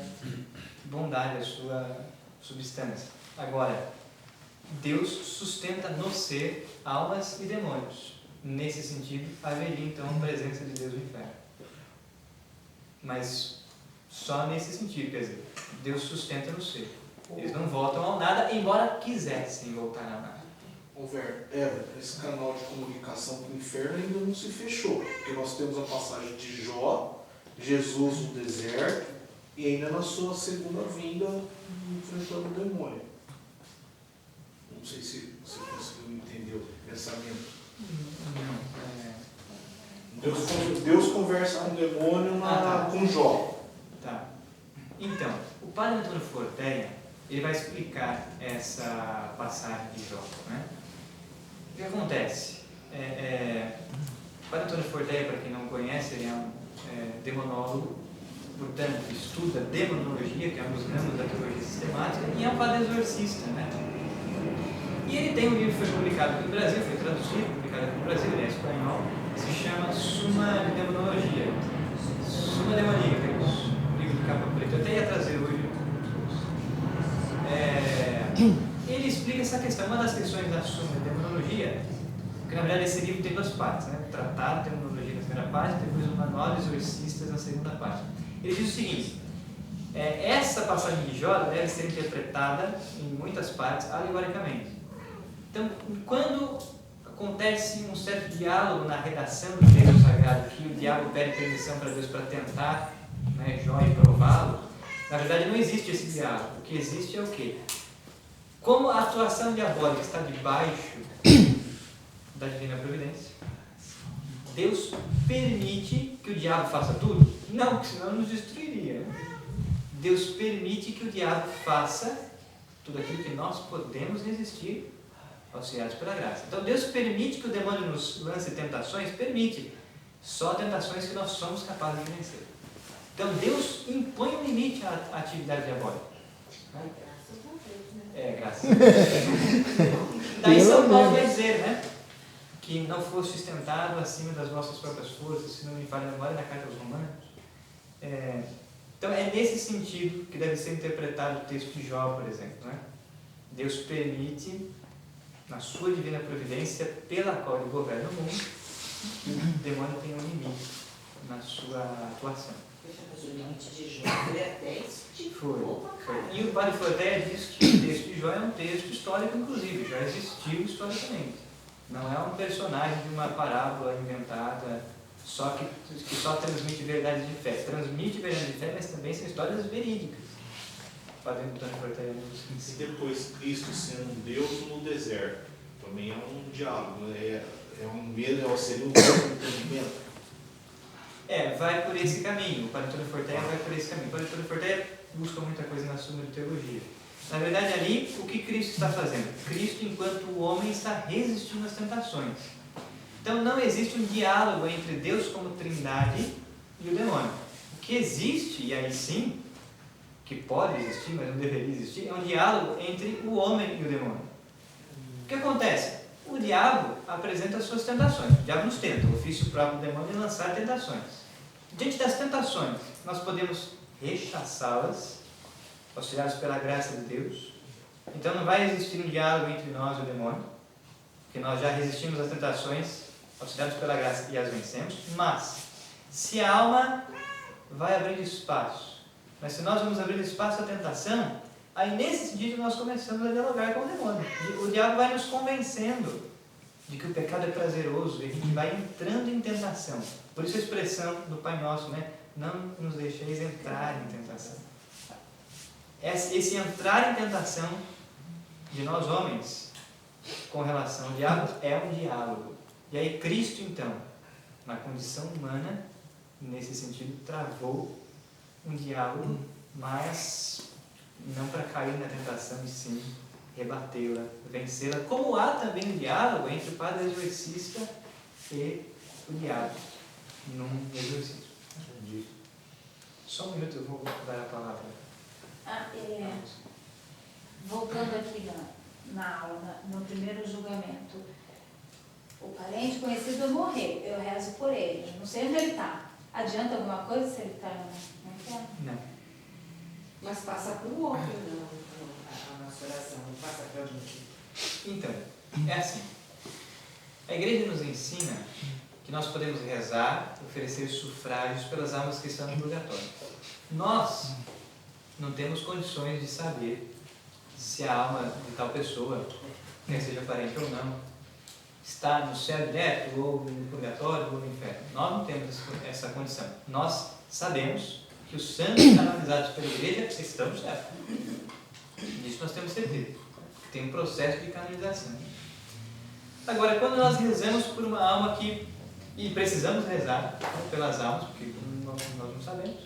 bondade, à sua substância. Agora, Deus sustenta no ser almas e demônios. Nesse sentido, haveria então a presença de Deus no inferno. Mas só nesse sentido, quer dizer, Deus sustenta no ser. Eles não voltam ao nada, embora quisessem voltar ao nada. Esse canal de comunicação com o inferno ainda não se fechou, porque nós temos a passagem de Jó, Jesus no deserto, e ainda na sua segunda vinda enfrentando o demônio. Não sei se você conseguiu entender o pensamento. Deus conversa com o demônio com Jó. Tá. Então, o padre Antônio Forteia, ele vai explicar essa passagem de Jó, né? O que acontece? O padre Antônio Forteia, para quem não conhece, ele é um demonólogo, portanto, estuda demonologia, que é um dos ramos da teologia sistemática, e é um padre exorcista, né? E ele tem um livro que foi publicado aqui no Brasil, foi traduzido, publicado aqui no Brasil, ele é espanhol, se chama Suma de Demonologia. Suma Demoníaca, o livro de capa preta. Eu até ia trazer hoje. Ele explica essa questão. Uma das questões da Suma de Demonologia, que na verdade esse livro tem duas partes, né? O Tratado de Demonologia na primeira parte, depois o Manual dos Exorcistas na segunda parte. Ele diz o seguinte: Essa passagem de Jó deve ser interpretada em muitas partes alegoricamente. Então, quando acontece um certo diálogo na redação do texto sagrado, que o diabo pede permissão para Deus para tentar, né, Jó e prová-lo, na verdade não existe esse diálogo. O que existe é o quê? Como a atuação diabólica está debaixo da divina providência, Deus permite que o diabo faça tudo? Não, porque senão nos destruiria. Deus permite que o diabo faça tudo aquilo que nós podemos resistir, auxiliados pela graça. Então Deus permite que o demônio nos lance tentações? Permite. Só tentações que nós somos capazes de vencer. Então Deus impõe um limite à atividade diabólica. Graças a Deus. Daí São Paulo vai dizer, né? Que não fosse sustentado acima das nossas próprias forças, se não me falha a memória, na carta aos Romanos. Então é nesse sentido que deve ser interpretado o texto de Jó, por exemplo. Né? Deus permite, na sua divina providência, pela qual ele governa o mundo, que o demônio tenha um limite na sua atuação. Mas o limite de Jó foi até isso. Foi. E o Padre Forté diz que o texto de Jó é um texto histórico, inclusive, já existiu historicamente. Não é um personagem de uma parábola inventada, que só transmite verdades de fé. Transmite verdades de fé, mas também são histórias verídicas. O Padre Antônio Forté nos ensina. E depois, Cristo sendo um Deus no deserto, também é um diálogo, seria um mesmo entendimento. Vai por esse caminho. O Padre Antônio Forté vai por esse caminho. O Padre Antônio Forté busca muita coisa na Súmula de Teologia. Na verdade, ali, o que Cristo está fazendo? Cristo, enquanto o homem, está resistindo às tentações. Então, não existe um diálogo entre Deus como trindade e o demônio. O que existe, e aí sim, que pode existir, mas não deveria existir, é um diálogo entre o homem e o demônio. O que acontece? O diabo apresenta as suas tentações. O diabo nos tenta, o ofício próprio do demônio é lançar tentações. Diante das tentações, nós podemos rechaçá-las, auxiliados pela graça de Deus. Então não vai existir um diálogo entre nós e o demônio, porque nós já resistimos às tentações, auxiliados pela graça, e as vencemos. Mas, se a alma vai abrindo espaço, mas se nós vamos abrindo espaço à tentação, aí nesse sentido nós começamos a dialogar com o demônio. O diabo vai nos convencendo de que o pecado é prazeroso e a gente vai entrando em tentação. Por isso a expressão do Pai Nosso, né? Não nos deixeis entrar em tentação. Esse entrar em tentação de nós homens com relação ao diabo é um diálogo. E aí Cristo, então, na condição humana, nesse sentido, travou um diálogo, mas não para cair na tentação, e sim rebatê-la, vencê-la, como há também um diálogo entre o padre exorcista e o diabo num exorcismo. Só um minuto, eu vou dar a palavra. Voltando aqui na aula, no primeiro julgamento, o parente conhecido morreu, eu rezo por ele, não sei onde ele está. Adianta alguma coisa se ele está no inferno? Não. Mas passa para o outro, não. A nossa oração não passa para a gente. Então, é assim. A igreja nos ensina que nós podemos rezar, oferecer sufrágios pelas almas que estão no purgatório. Nós não temos condições de saber se a alma de tal pessoa, quer seja parente ou não, está no céu direto, ou no purgatório, ou no inferno. Nós não temos essa condição. Nós sabemos que os santos canonizados pela igreja estão no céu. Disso nós temos certeza. Tem um processo de canonização. Agora, quando nós rezamos por uma alma e precisamos rezar pelas almas, porque nós não sabemos,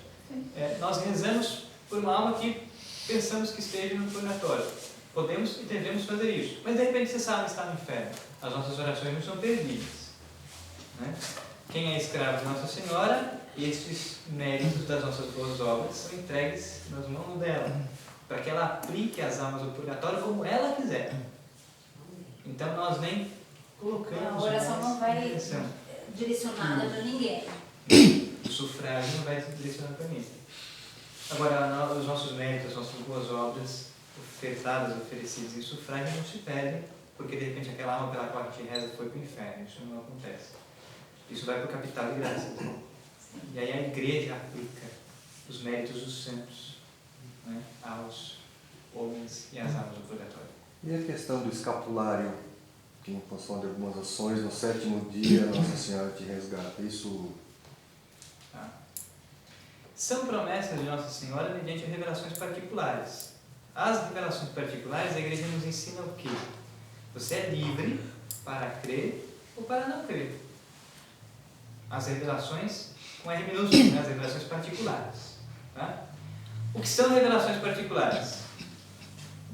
nós rezamos por uma alma que pensamos que esteja no purgatório. Podemos e devemos fazer isso. Mas de repente essa alma está no inferno. As nossas orações não são perdidas. Né? Quem é escravo de Nossa Senhora, estes méritos das nossas boas obras são entregues nas mãos dela, para que ela aplique as almas do purgatório como ela quiser. Então nós nem colocamos a oração não vai atenção. Direcionada para ninguém. O sufrágio não vai ser direcionado para mim. Agora, os nossos méritos, as nossas boas obras, ofertadas, oferecidas em sufrágio, não se perdem, porque de repente aquela alma pela qual a gente reza foi para o inferno. Isso não acontece. Isso vai para o capital de graças. E aí a igreja aplica os méritos dos santos né, aos homens e às almas do purgatório. E a questão do escapulário, que em função de algumas ações, no 7º dia Nossa Senhora te resgata, isso... São promessas de Nossa Senhora mediante revelações particulares. As revelações particulares, a igreja nos ensina o quê? Você é livre para crer ou para não crer. As revelações com R minúsculo, né? As revelações particulares. Tá? O que são revelações particulares?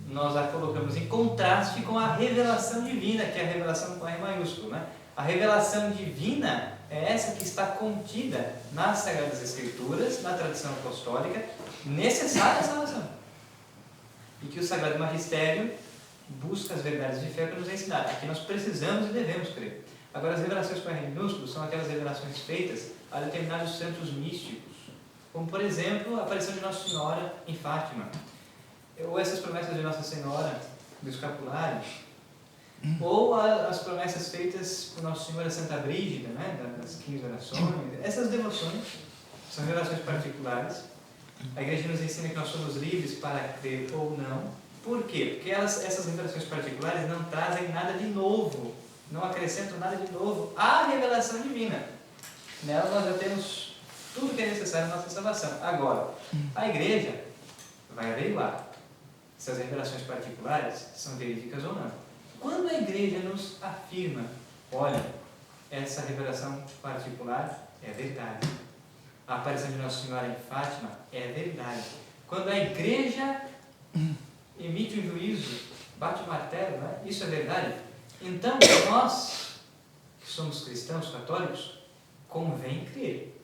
Nós a colocamos em contraste com a revelação divina, que é a revelação com R maiúsculo. Né? A revelação divina é essa que está contida nas Sagradas Escrituras, na tradição apostólica, necessária à salvação. E que o Sagrado Magistério busca as verdades de fé para nos ensinar. Aqui nós precisamos e devemos crer. Agora, as revelações com R minúsculo são aquelas revelações feitas a determinados santos místicos, como, por exemplo, a aparição de Nossa Senhora em Fátima, ou essas promessas de Nossa Senhora do escapulário, ou as promessas feitas por Nossa Senhora Santa Brígida, né, das 15 orações. Essas devoções são revelações particulares. A igreja nos ensina que nós somos livres para crer ou não. Por quê? Porque essas revelações particulares não trazem nada de novo, não acrescentam nada de novo à revelação divina. Nela nós já temos tudo que é necessário na nossa salvação. Agora, a igreja vai averiguar se as revelações particulares são verídicas ou não. Quando a igreja nos afirma, olha, essa revelação particular é verdade. A aparição de Nossa Senhora em Fátima é verdade. Quando a igreja emite um juízo, bate o martelo, né? Isso é verdade. Então, nós, que somos cristãos católicos, convém crer.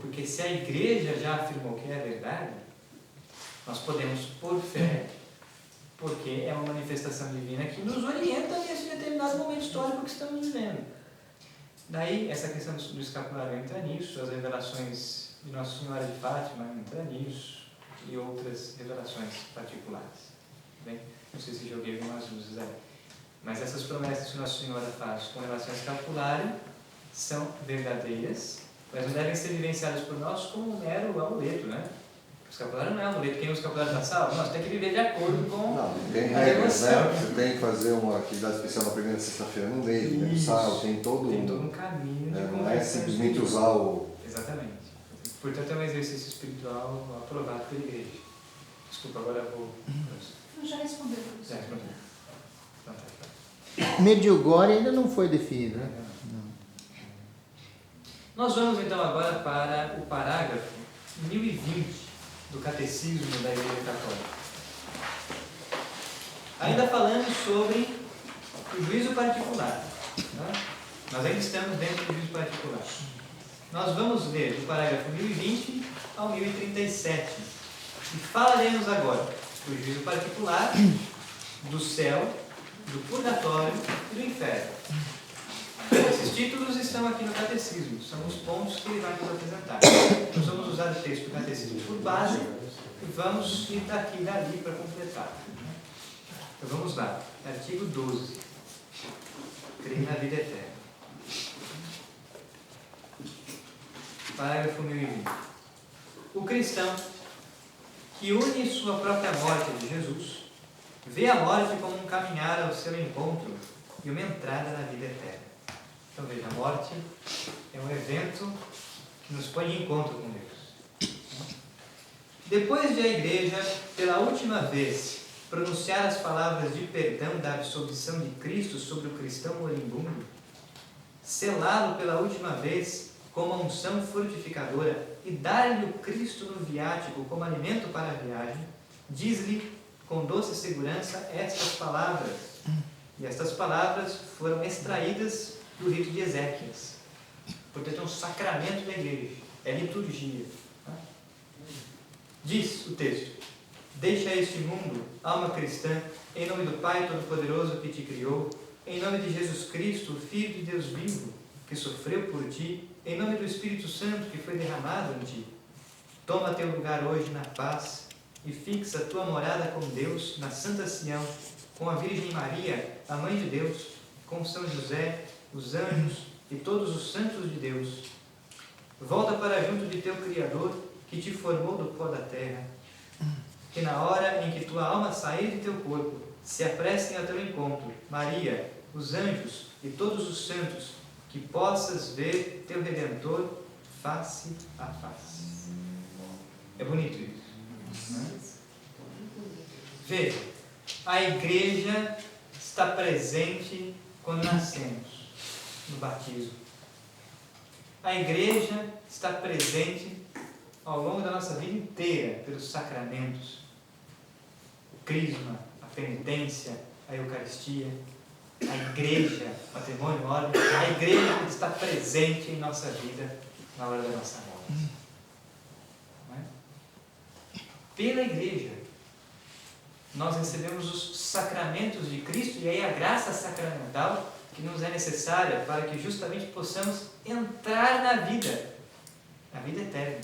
Porque se a igreja já afirmou que é verdade, nós podemos, por fé, porque é uma manifestação divina que nos orienta nesse determinado momento histórico que estamos vivendo. Daí, essa questão do escapulário entra nisso, as revelações de Nossa Senhora de Fátima entra nisso, e outras revelações particulares. Bem, não sei se joguei algumas luzes aí. Mas essas promessas que Nossa Senhora faz com relação ao escapulário são verdadeiras, mas não devem ser vivenciadas por nós como um mero amuleto, né? O escapulário não é amuleto. Quem usa o escapulário está salvo? Nós temos que viver de acordo com tem a regras, né? devoção. Você tem que fazer uma atividade especial na primeira sexta-feira no mês, mensal, tem todo um caminho de não é simplesmente usar o... Exatamente. Portanto, é um exercício espiritual aprovado pela igreja. Desculpa, agora eu vou... Já respondeu para você. Já respondeu. Então, tá. Medjugorje ainda não foi definido, né? Nós vamos então agora para o parágrafo 1020 do Catecismo da Igreja Católica. Ainda falando sobre o juízo particular. Né? Nós ainda estamos dentro do juízo particular. Nós vamos ler do parágrafo 1020 ao 1037. E falaremos agora do juízo particular, do céu, do purgatório e do inferno. Esses títulos estão aqui no Catecismo, são os pontos que ele vai nos apresentar. Nós vamos usar o texto do Catecismo por base e vamos ir daqui e dali para completar. Então vamos lá, artigo 12. Crer na vida eterna. Parágrafo 1020. O cristão que une sua própria morte a de Jesus, vê a morte como um caminhar ao seu encontro e uma entrada na vida eterna. Então veja, a morte é um evento que nos põe em encontro com Deus. Depois de a igreja, pela última vez, pronunciar as palavras de perdão da absolvição de Cristo sobre o cristão moribundo, selá-lo pela última vez como a unção fortificadora e dar-lhe o Cristo no viático como alimento para a viagem, diz-lhe com doce segurança estas palavras. E estas palavras foram extraídas do rito de Ezequias. Portanto, é um sacramento da igreja, é liturgia. Diz o texto: deixa este mundo, alma cristã, em nome do Pai Todo-Poderoso que te criou, em nome de Jesus Cristo, o Filho de Deus vivo, que sofreu por ti, em nome do Espírito Santo que foi derramado em ti. Toma teu lugar hoje na paz e fixa tua morada com Deus na Santa Sião, com a Virgem Maria, a Mãe de Deus, com São José, os anjos e todos os santos de Deus. Volta para junto de teu Criador, que te formou do pó da terra. que na hora em que tua alma sair de teu corpo, se apressem ao teu encontro, Maria, os anjos e todos os santos, que possas ver teu Redentor face a face. É bonito isso, não é? Veja, a igreja está presente quando nascemos, no batismo. A igreja está presente ao longo da nossa vida inteira, pelos sacramentos, o crisma, a penitência, a Eucaristia, a igreja, patrimônio, ordem, a igreja está presente em nossa vida na hora da nossa morte. Não é? Pela igreja, nós recebemos os sacramentos de Cristo, e aí a graça sacramental que nos é necessária para que justamente possamos entrar na vida eterna.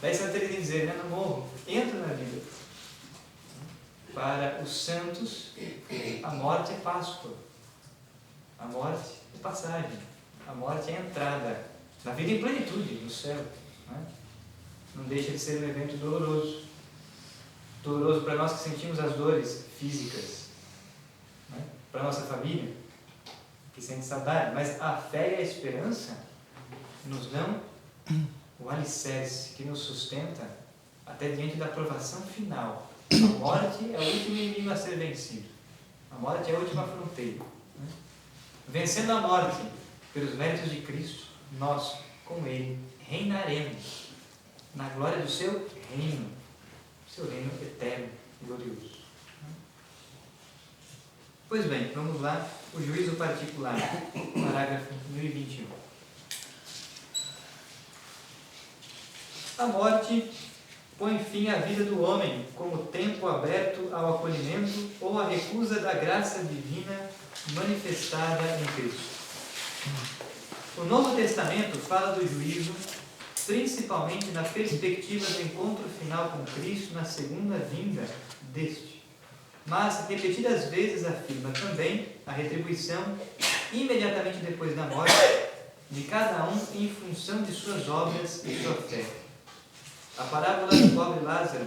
Daí Santa Teresa dizer, né, no morro, entra na vida. Para os santos, a morte é Páscoa, a morte é passagem, a morte é entrada na vida em plenitude, no céu. Né? Não deixa de ser um evento doloroso. Doloroso para nós que sentimos as dores físicas, né? Para a nossa família, que sente saudade, mas a fé e a esperança nos dão o alicerce que nos sustenta até diante da provação final. A morte é o último inimigo a ser vencido. A morte é a última fronteira. Né? Vencendo a morte pelos méritos de Cristo, nós, com Ele, reinaremos na glória do seu reino, seu reino eterno e glorioso. Pois bem, vamos lá, o juízo particular, parágrafo 1021. A morte põe fim à vida do homem como tempo aberto ao acolhimento ou à recusa da graça divina manifestada em Cristo. O Novo Testamento fala do juízo principalmente na perspectiva do encontro final com Cristo na segunda vinda deste. Mas, repetidas vezes, afirma também a retribuição imediatamente depois da morte de cada um em função de suas obras e sua fé. A parábola do pobre Lázaro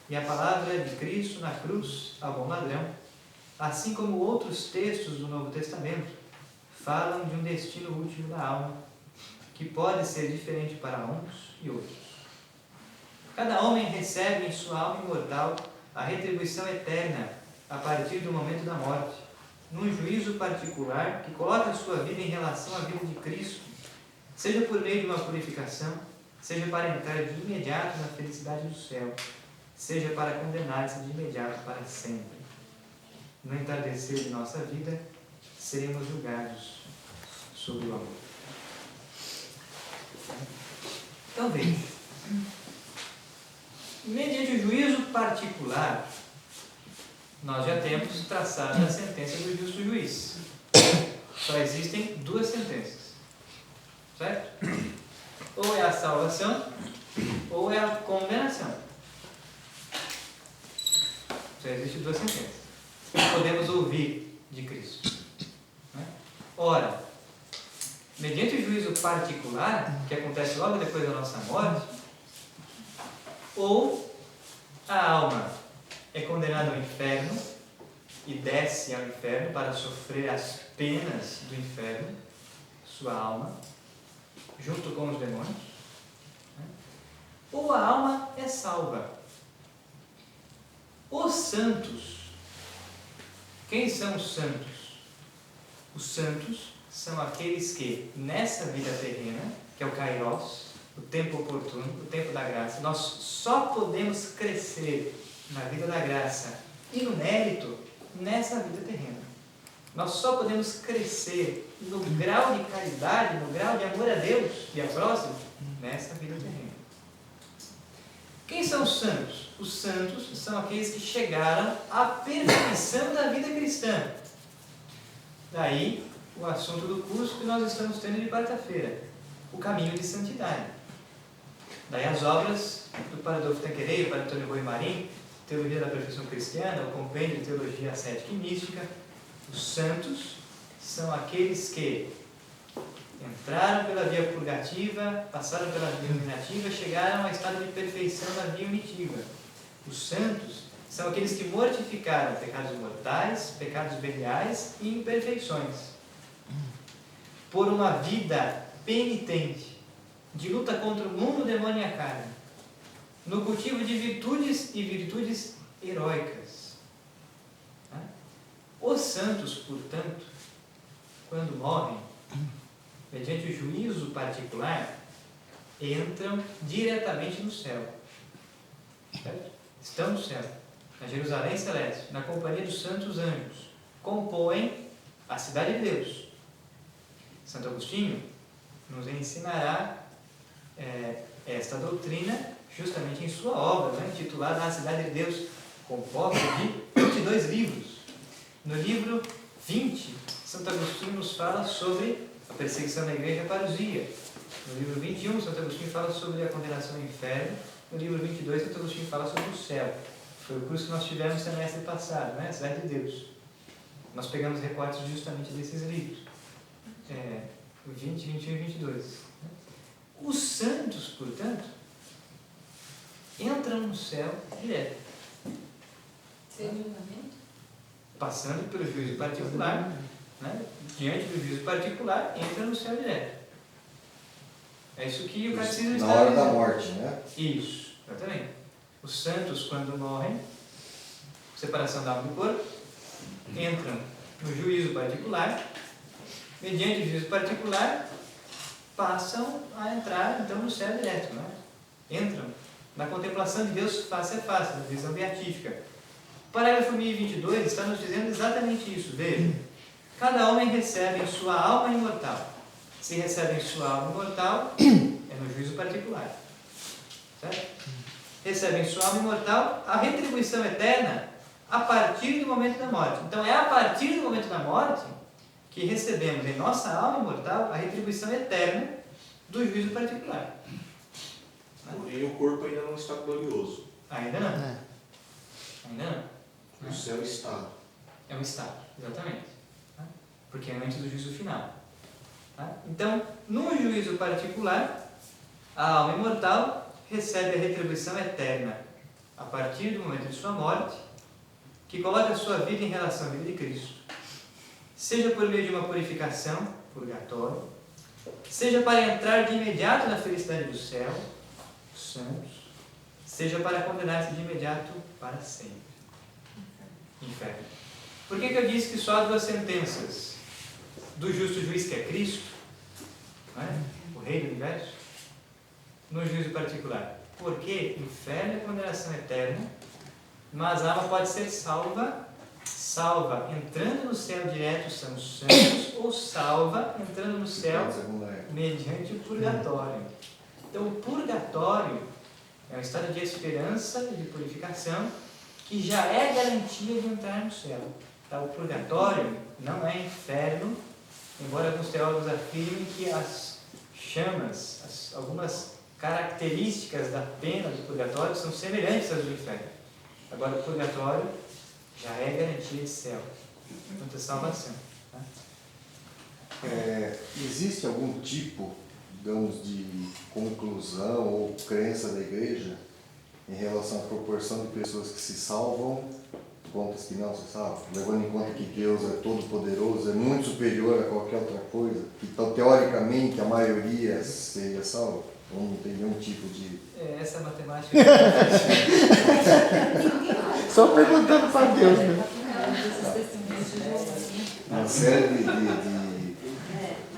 e a palavra de Cristo na cruz ao bom ladrão, assim como outros textos do Novo Testamento, falam de um destino último da alma, que pode ser diferente para uns e outros. Cada homem recebe em sua alma imortal a retribuição eterna a partir do momento da morte, num juízo particular que coloca a sua vida em relação à vida de Cristo, seja por meio de uma purificação, seja para entrar de imediato na felicidade do céu, seja para condenar-se de imediato para sempre. No entardecer de nossa vida, seremos julgados sobre o amor. Então veja, mediante o juízo particular, nós já temos traçado a sentença do justo juiz. Só existem duas sentenças, certo? Ou é a salvação, ou é a condenação. Só existem duas sentenças que podemos ouvir de Cristo. Né? Ora, mediante o juízo particular, que acontece logo depois da nossa morte, ou a alma é condenada ao inferno e desce ao inferno para sofrer as penas do inferno, sua alma, junto com os demônios, né? Ou a alma é salva. Os santos, quem são os santos? Os santos são aqueles que, nessa vida terrena, que é o Kairos, o tempo oportuno, o tempo da graça, nós só podemos crescer na vida da graça e no mérito nessa vida terrena. Nós só podemos crescer no grau de caridade, no grau de amor a Deus e a próximo, nessa vida terrena. Quem são os santos? Os santos são aqueles que chegaram à perfeição da vida cristã. Daí, o assunto do curso que nós estamos tendo de quarta-feira, o caminho de santidade. Daí as obras do Padre Adolfo Tanqueray, o Padre Antônio Rui Marim, Teologia da Perfeição Cristiana, o Compêndio de Teologia Ascética e Mística. Os santos são aqueles que entraram pela via purgativa, passaram pela via iluminativa, chegaram ao estado de perfeição na via unitiva. Os santos são aqueles que mortificaram pecados mortais, pecados veniais e imperfeições, por uma vida penitente, de luta contra o mundo, o demônio e a carne, no cultivo de virtudes e virtudes heróicas. Os santos, portanto, quando morrem, mediante o juízo particular, entram diretamente no céu. Certo? Estão no céu, na Jerusalém Celeste, na companhia dos santos anjos, compõem a cidade de Deus. Santo Agostinho nos ensinará esta doutrina justamente em sua obra, né, intitulada A Cidade de Deus, composta de 22 livros. No livro 20, Santo Agostinho nos fala sobre a perseguição da igreja e a parousia. No livro 21, Santo Agostinho fala sobre a condenação ao inferno. No livro 22, Santo Agostinho fala sobre o céu. Foi o curso que nós tivemos no semestre passado, né? A Cidade de Deus. Nós pegamos recortes justamente desses livros. 20, 21 e 22. Os santos, portanto, entram no céu direto. Sem julgamento? Passando pelo juízo particular, né? Diante do juízo particular, entra no céu direto. É isso que o catecismo está na hora dizendo. da morte, né? Isso, exatamente. Os santos, quando morrem, separação da alma do corpo, entram no juízo particular, mediante o juízo particular, passam a entrar, então, no céu direto, né? Entram na contemplação de Deus face a face, na visão beatífica. O parágrafo 1022 está nos dizendo exatamente isso. Veja, cada homem recebe em sua alma imortal. Se recebe em sua alma imortal, é no juízo particular. Certo? Recebe em sua alma imortal a retribuição eterna a partir do momento da morte. Então, é a partir do momento da morte que recebemos em nossa alma imortal a retribuição eterna do juízo particular. Porém, o corpo ainda não está glorioso. Ainda não. Ainda não. O céu está. É um estado, exatamente. Porque é antes do juízo final. Então, no juízo particular, a alma imortal recebe a retribuição eterna a partir do momento de sua morte, que coloca a sua vida em relação à vida de Cristo. Seja por meio de uma purificação, purgatório, seja para entrar de imediato na felicidade do céu, os santos, seja para condenar-se de imediato para sempre. Inferno. Por que eu disse que só há duas sentenças? Do justo juiz, que é Cristo, não é? O Rei do Universo, no juízo particular. Porque inferno é condenação eterna, mas a alma pode ser salva entrando no céu direto, são os santos, ou salva entrando no céu mediante o purgatório. Então, o purgatório é um estado de esperança e de purificação que já é garantia de entrar no céu. Então, o purgatório não é inferno, embora alguns teólogos afirmem que as chamas, algumas características da pena do purgatório são semelhantes às do inferno. Agora, o purgatório já é garantia de céu, portanto, salvação. Existe algum tipo, digamos, de conclusão ou crença da igreja em relação à proporção de pessoas que se salvam contra as que não se salvam, levando em conta que Deus é todo poderoso, é muito superior a qualquer outra coisa, então teoricamente a maioria seria salva, ou não tem nenhum tipo de... Essa matemática... Só perguntando para Deus, né? Uma série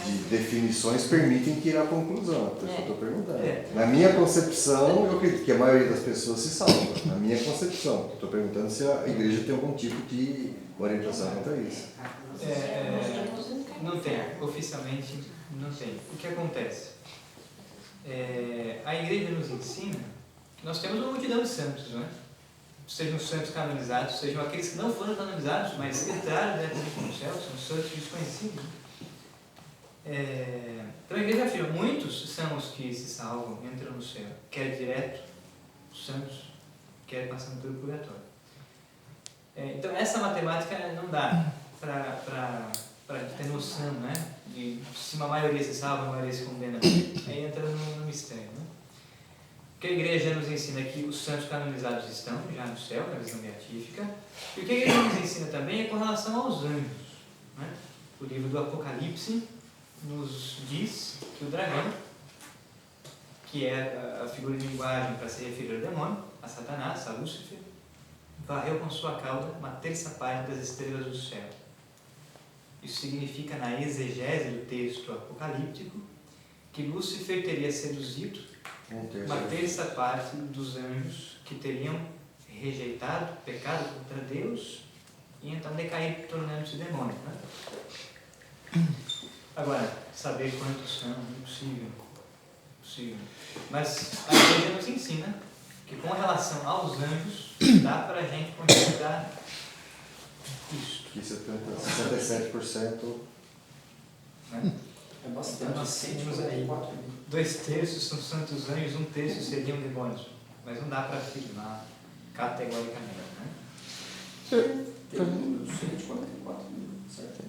de definições permitem tirar a conclusão, por isso que eu estou perguntando. Na minha concepção, eu acredito que a maioria das pessoas se salva. Na minha concepção, estou perguntando se a igreja tem algum tipo de orientação quanto a isso. Não tem, oficialmente não tem. O que acontece? A igreja nos ensina que nós temos uma multidão de santos, não é? Sejam os santos canonizados, sejam aqueles que não foram canonizados, mas entraram diretamente no céu, são santos desconhecidos. Então a igreja afirma, muitos são os que se salvam, entram no céu, quer direto, os santos, quer passando pelo purgatório. Então essa matemática não dá para a gente ter noção, né, de se uma maioria se salva, a maioria se condena. Aí entra no mistério. Né? O Porque a igreja nos ensina que os santos canonizados estão já no céu, na visão beatífica. E o que a igreja nos ensina também é com relação aos anjos. Né? O livro do Apocalipse nos diz que o dragão, que é a figura de linguagem para se referir ao demônio, a Satanás, a Lúcifer, varreu com sua cauda uma terça parte das estrelas do céu. Isso significa, na exegese do texto apocalíptico, que Lúcifer teria seduzido uma terça parte dos anjos que teriam rejeitado, pecado contra Deus e então decaído, tornando-se demônio. Né? Agora, saber quantos são, impossível. Mas a igreja nos ensina que com relação aos anjos dá para a gente considerar isso. Que 67%. Né? É bastante. Nós temos aí 2/3 são santos anjos, 1/3 seriam demônios. Mas não dá para afirmar categoricamente. Né?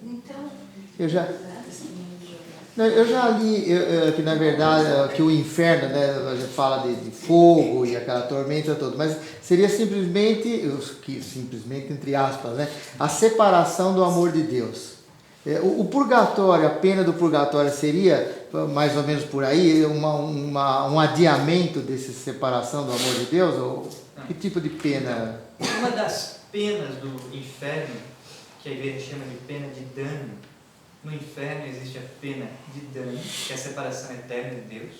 Então, Eu já li que na verdade que o inferno, né, a gente fala de fogo e aquela tormenta toda, mas seria simplesmente entre aspas, né, a separação do amor de Deus. O purgatório, a pena do purgatório seria mais ou menos por aí um adiamento dessa separação do amor de Deus? Ou que tipo de pena? Uma das penas do inferno, que a igreja chama de pena de dano, no inferno existe a pena de dano, que é a separação eterna de Deus.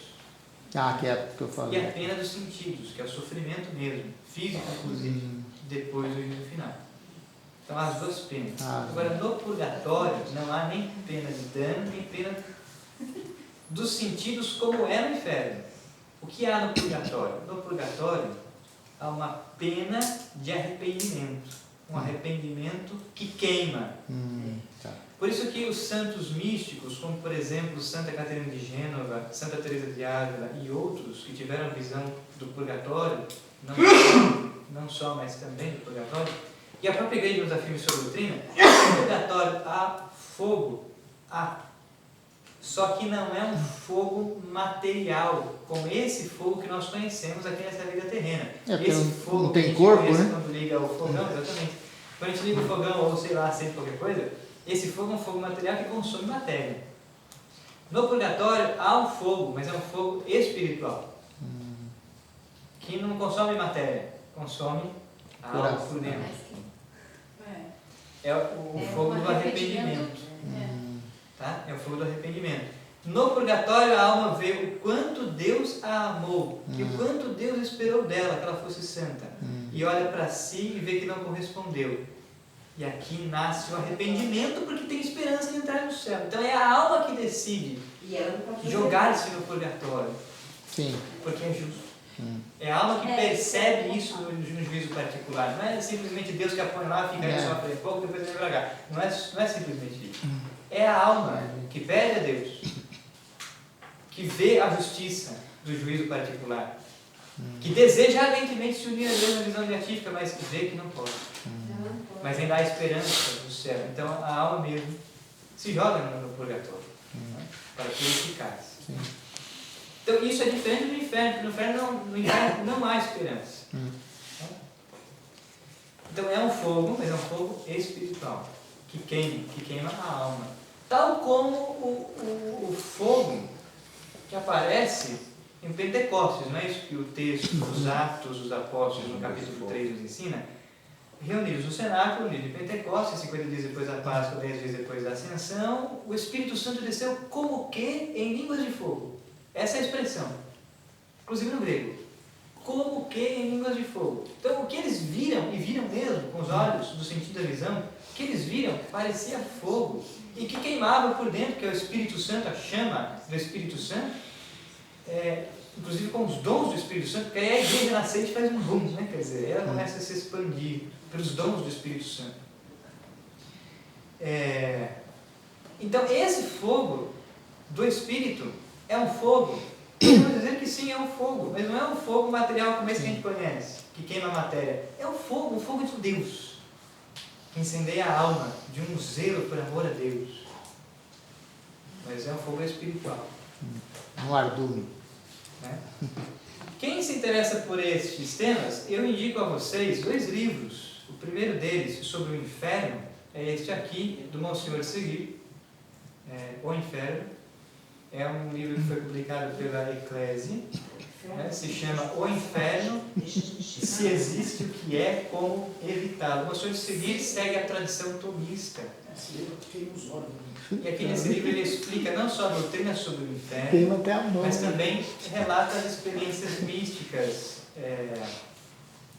Que é o que eu falei. E a pena dos sentidos, que é o sofrimento mesmo, físico inclusive, depois do juízo final. Então, as duas penas. Agora, no purgatório, não há nem pena de dano, nem pena dos sentidos, como é no inferno. O que há no purgatório? No purgatório, há uma pena de arrependimento. Um arrependimento que queima. Por isso que os santos místicos, como por exemplo Santa Catarina de Gênova, Santa Teresa de Ávila e outros que tiveram visão do purgatório, não só, mas também do purgatório, e a própria igreja nos afirma sobre a doutrina, no purgatório há fogo, só que não é um fogo material, como esse fogo que nós conhecemos aqui nessa vida terrena. Esse fogo não tem que a gente corpo, conhece, né? quando liga o fogão, exatamente. Quando a gente liga o fogão, ou sei lá, acende qualquer coisa, esse fogo é um fogo material que consome matéria. No purgatório há um fogo, mas é um fogo espiritual, que não consome matéria, consome a alma por dentro. É o fogo do arrependimento. Tá? É o fogo do arrependimento. No purgatório a alma vê o quanto Deus a amou e o quanto Deus esperou dela que ela fosse santa. E olha para si e vê que não correspondeu. E aqui nasce o arrependimento porque tem esperança de entrar no céu. Então é a alma que decide jogar-se no purgatório. Sim. Porque é justo. É a alma que percebe isso no juízo particular. Não é simplesmente Deus que a põe lá, fica ali sofre um pouco, depois vem pra cá. Não é simplesmente isso. É a alma que pede a Deus, que vê a justiça do juízo particular, que deseja ardentemente se unir a Deus na visão beatífica, mas que vê que não pode. Mas ainda há esperança do céu. Então a alma mesmo se joga no purgatório para purificar-se. Então isso é diferente do inferno, porque no inferno não há esperança. Então é um fogo, mas é um fogo espiritual, que queima a alma. Tal como o fogo que aparece em Pentecostes, não é isso que o texto dos Atos dos Apóstolos, no capítulo 3, nos ensina? Reunidos no cenáculo, no dia de Pentecostes, 50 dias depois da Páscoa, 10 dias depois da Ascensão, o Espírito Santo desceu como que em línguas de fogo. Essa é a expressão, inclusive no grego. Como que em línguas de fogo. Então o que eles viram, e viram mesmo com os olhos do sentido da visão, o que eles viram parecia fogo, e que queimava por dentro, que é o Espírito Santo, a chama do Espírito Santo, inclusive com os dons do Espírito Santo, porque aí a igreja nascente faz um boom, né? Quer dizer, ela começa a se expandir pelos dons do Espírito Santo. Então esse fogo do Espírito é um fogo, podemos dizer que sim, é um fogo, mas não é um fogo material como esse que a gente conhece, que queima a matéria. É um fogo de Deus, que incendeia a alma de um zelo por amor a Deus. Mas é um fogo espiritual. Um ardume. Quem se interessa por estes temas, eu indico a vocês 2 livros. O primeiro deles, sobre o inferno, é este aqui, do Monsenhor Seguir, O Inferno. É um livro que foi publicado pela Eclésia, se chama O Inferno, se existe, o que é, como evitá-lo. O Monsenhor Seguir segue a tradição tomista. E aqui nesse livro ele explica não só a doutrina sobre o inferno, mas também relata as experiências místicas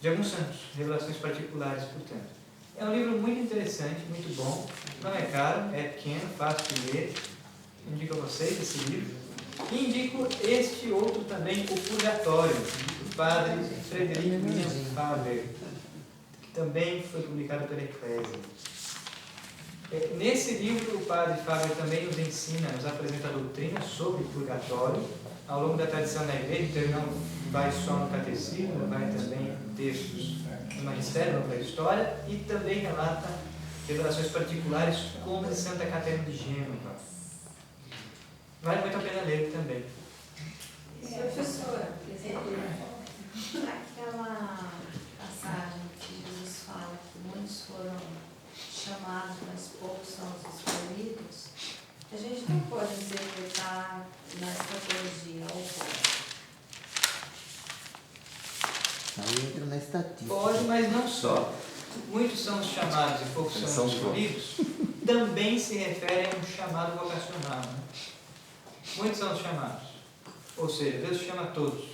de alguns santos, revelações particulares, portanto. É um livro muito interessante, muito bom, não é caro, é pequeno, fácil de ler. Indico a vocês esse livro. E indico este outro também, O Purgatório, do padre Frederico William Faber, que também foi publicado pela Eclésia. Nesse livro, o padre Faber também nos ensina, nos apresenta a doutrina sobre o purgatório, ao longo da tradição da igreja. Então ele não vai só no catecismo, vai também em textos do magistério, da história, e também relata revelações particulares, como de Santa Catarina de Gênova. Vale muito a pena ler também. Professora, aquela passagem que Jesus fala que muitos foram chamados, mas poucos são os escolhidos, a gente não pode interpretar na escatologia ou Aí entra na estatística. Pode, mas não só. Muitos são os chamados e poucos são os escolhidos. Também se refere a um chamado vocacional. Né? Muitos são os chamados. Ou seja, Deus chama a todos.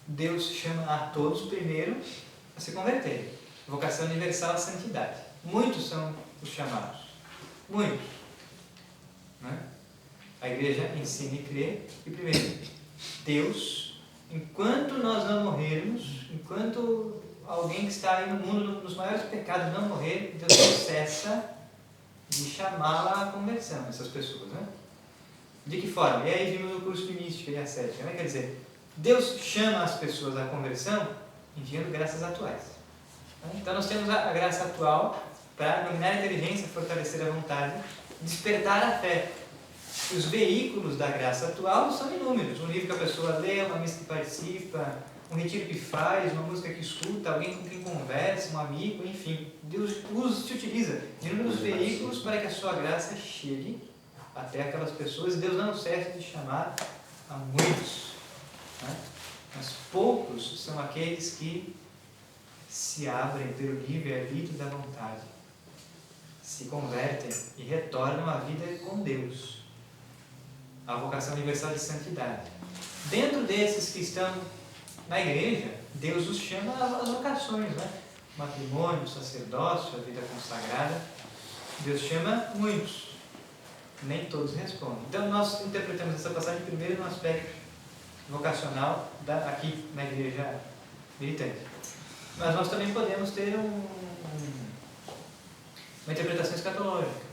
Deus chama a todos primeiro a se converterem. Vocação universal à santidade. Muitos são os chamados. Muitos. Né? A igreja ensina e crê. E primeiro, Deus, enquanto nós não morrermos, enquanto alguém que está aí no mundo nos maiores pecados não morrer, Deus não cessa de chamá-la à conversão, essas pessoas. Né? De que forma? E aí vimos o curso de mística e ascética. Né? Quer dizer, Deus chama as pessoas à conversão enviando graças atuais. Então nós temos a graça atual para iluminar a inteligência, fortalecer a vontade, despertar a fé. Os veículos da graça atual são inúmeros. Um livro que a pessoa lê, uma missa que participa, um retiro que faz, uma música que escuta, alguém com quem conversa, um amigo, enfim. Deus se utiliza de inúmeros veículos para que a sua graça chegue até aquelas pessoas. Deus não cessa de chamar a muitos. Né? Mas poucos são aqueles que se abrem pelo livre-arbítrio da vontade, se convertem e retornam à vida com Deus, a vocação universal de santidade. Dentro desses que estão na igreja, Deus os chama às vocações, né? Matrimônio, sacerdócio, a vida consagrada. Deus chama muitos, nem todos respondem. Então nós interpretamos essa passagem primeiro no aspecto vocacional aqui na igreja militante. Mas nós também podemos ter uma interpretação escatológica.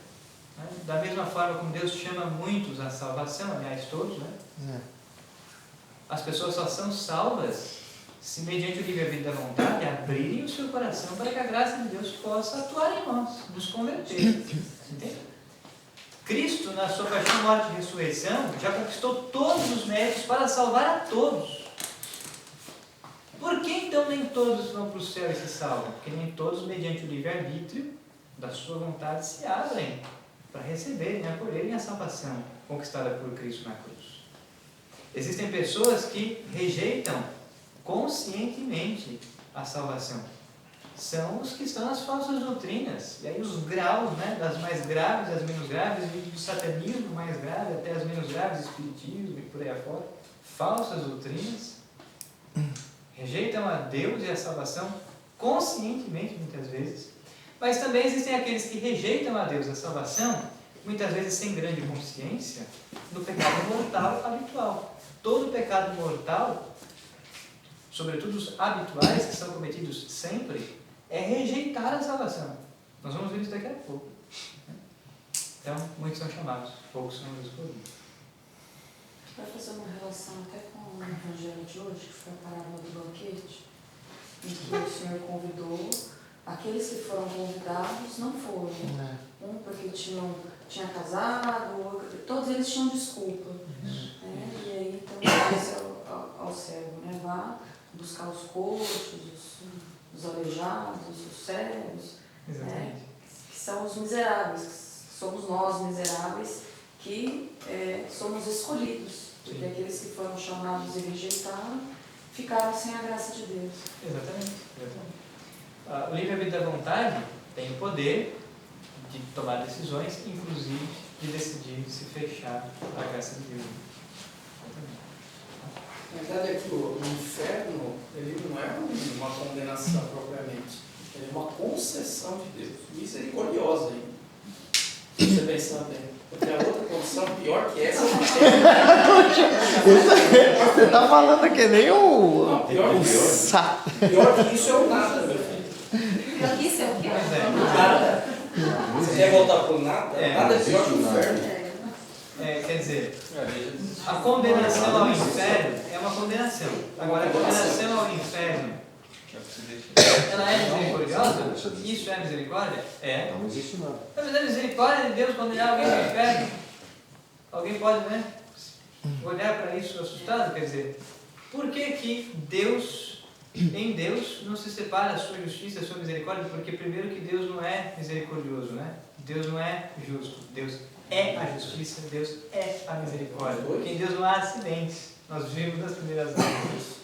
Né? Da mesma forma como Deus chama muitos à salvação, aliás todos, né? As pessoas só são salvas se, mediante o livre-arbítrio da vontade, abrirem o seu coração para que a graça de Deus possa atuar em nós, nos converter. Entende? Cristo, na sua paixão, morte e ressurreição, já conquistou todos os méritos para salvar a todos. Por que então nem todos vão para o céu e se salvam? Porque nem todos, mediante o livre-arbítrio da sua vontade, se abrem para receberem, acolherem a salvação conquistada por Cristo na cruz. Existem pessoas que rejeitam conscientemente a salvação. São os que estão nas falsas doutrinas. E aí os graus, né, das mais graves às menos graves, do satanismo mais grave até as menos graves, espiritismo e por aí afora. Falsas doutrinas. Rejeitam a Deus e a salvação conscientemente, muitas vezes. Mas também existem aqueles que rejeitam a Deus e a salvação, muitas vezes sem grande consciência, no pecado mortal habitual. Todo pecado mortal, sobretudo os habituais, que são cometidos sempre, é rejeitar a salvação. Nós vamos ver isso daqui a pouco. Então, muitos são chamados, poucos são escolhidos. Vai fazer uma relação até com o Evangelho de hoje, que foi a parábola do banquete, em que o Senhor convidou, aqueles que foram convidados não foram. Um porque tinha casado, todos eles tinham desculpa. E aí então disse ao servo, né, lá, buscar os coxos, os aleijados, os cegos, Exatamente. que são os miseráveis, que somos nós miseráveis, que somos escolhidos, porque aqueles que foram chamados e rejeitaram ficaram sem a graça de Deus. Exatamente. O livre-arbítrio da vontade tem o poder de tomar decisões, inclusive de decidir se fechar à graça de Deus. A verdade é que o inferno, ele não é uma condenação propriamente, ele é uma concessão de Deus, misericordiosa ainda, se você pensar bem. Porque a outra condição pior que essa não tem. Você tá falando que nem o... Não, pior que isso é o nada, meu filho. Pior que isso é o quê? Nada. Você quer voltar pro nada? Nada é pior que o inferno. Quer dizer, a condenação ao inferno é uma condenação. Agora, a condenação ao inferno, ela é misericordiosa? Isso é misericórdia? É. Não existe nada. Mas é misericórdia de Deus condenar alguém ao inferno? Alguém pode, né, olhar para isso assustado? Quer dizer, por que que Deus, em Deus, não se separa a sua justiça, a sua misericórdia? Porque primeiro que Deus não é misericordioso, né? Deus não é justo. Deus é a justiça, Deus é a misericórdia. Porque em Deus não há acidentes. Nós vimos nas primeiras aulas.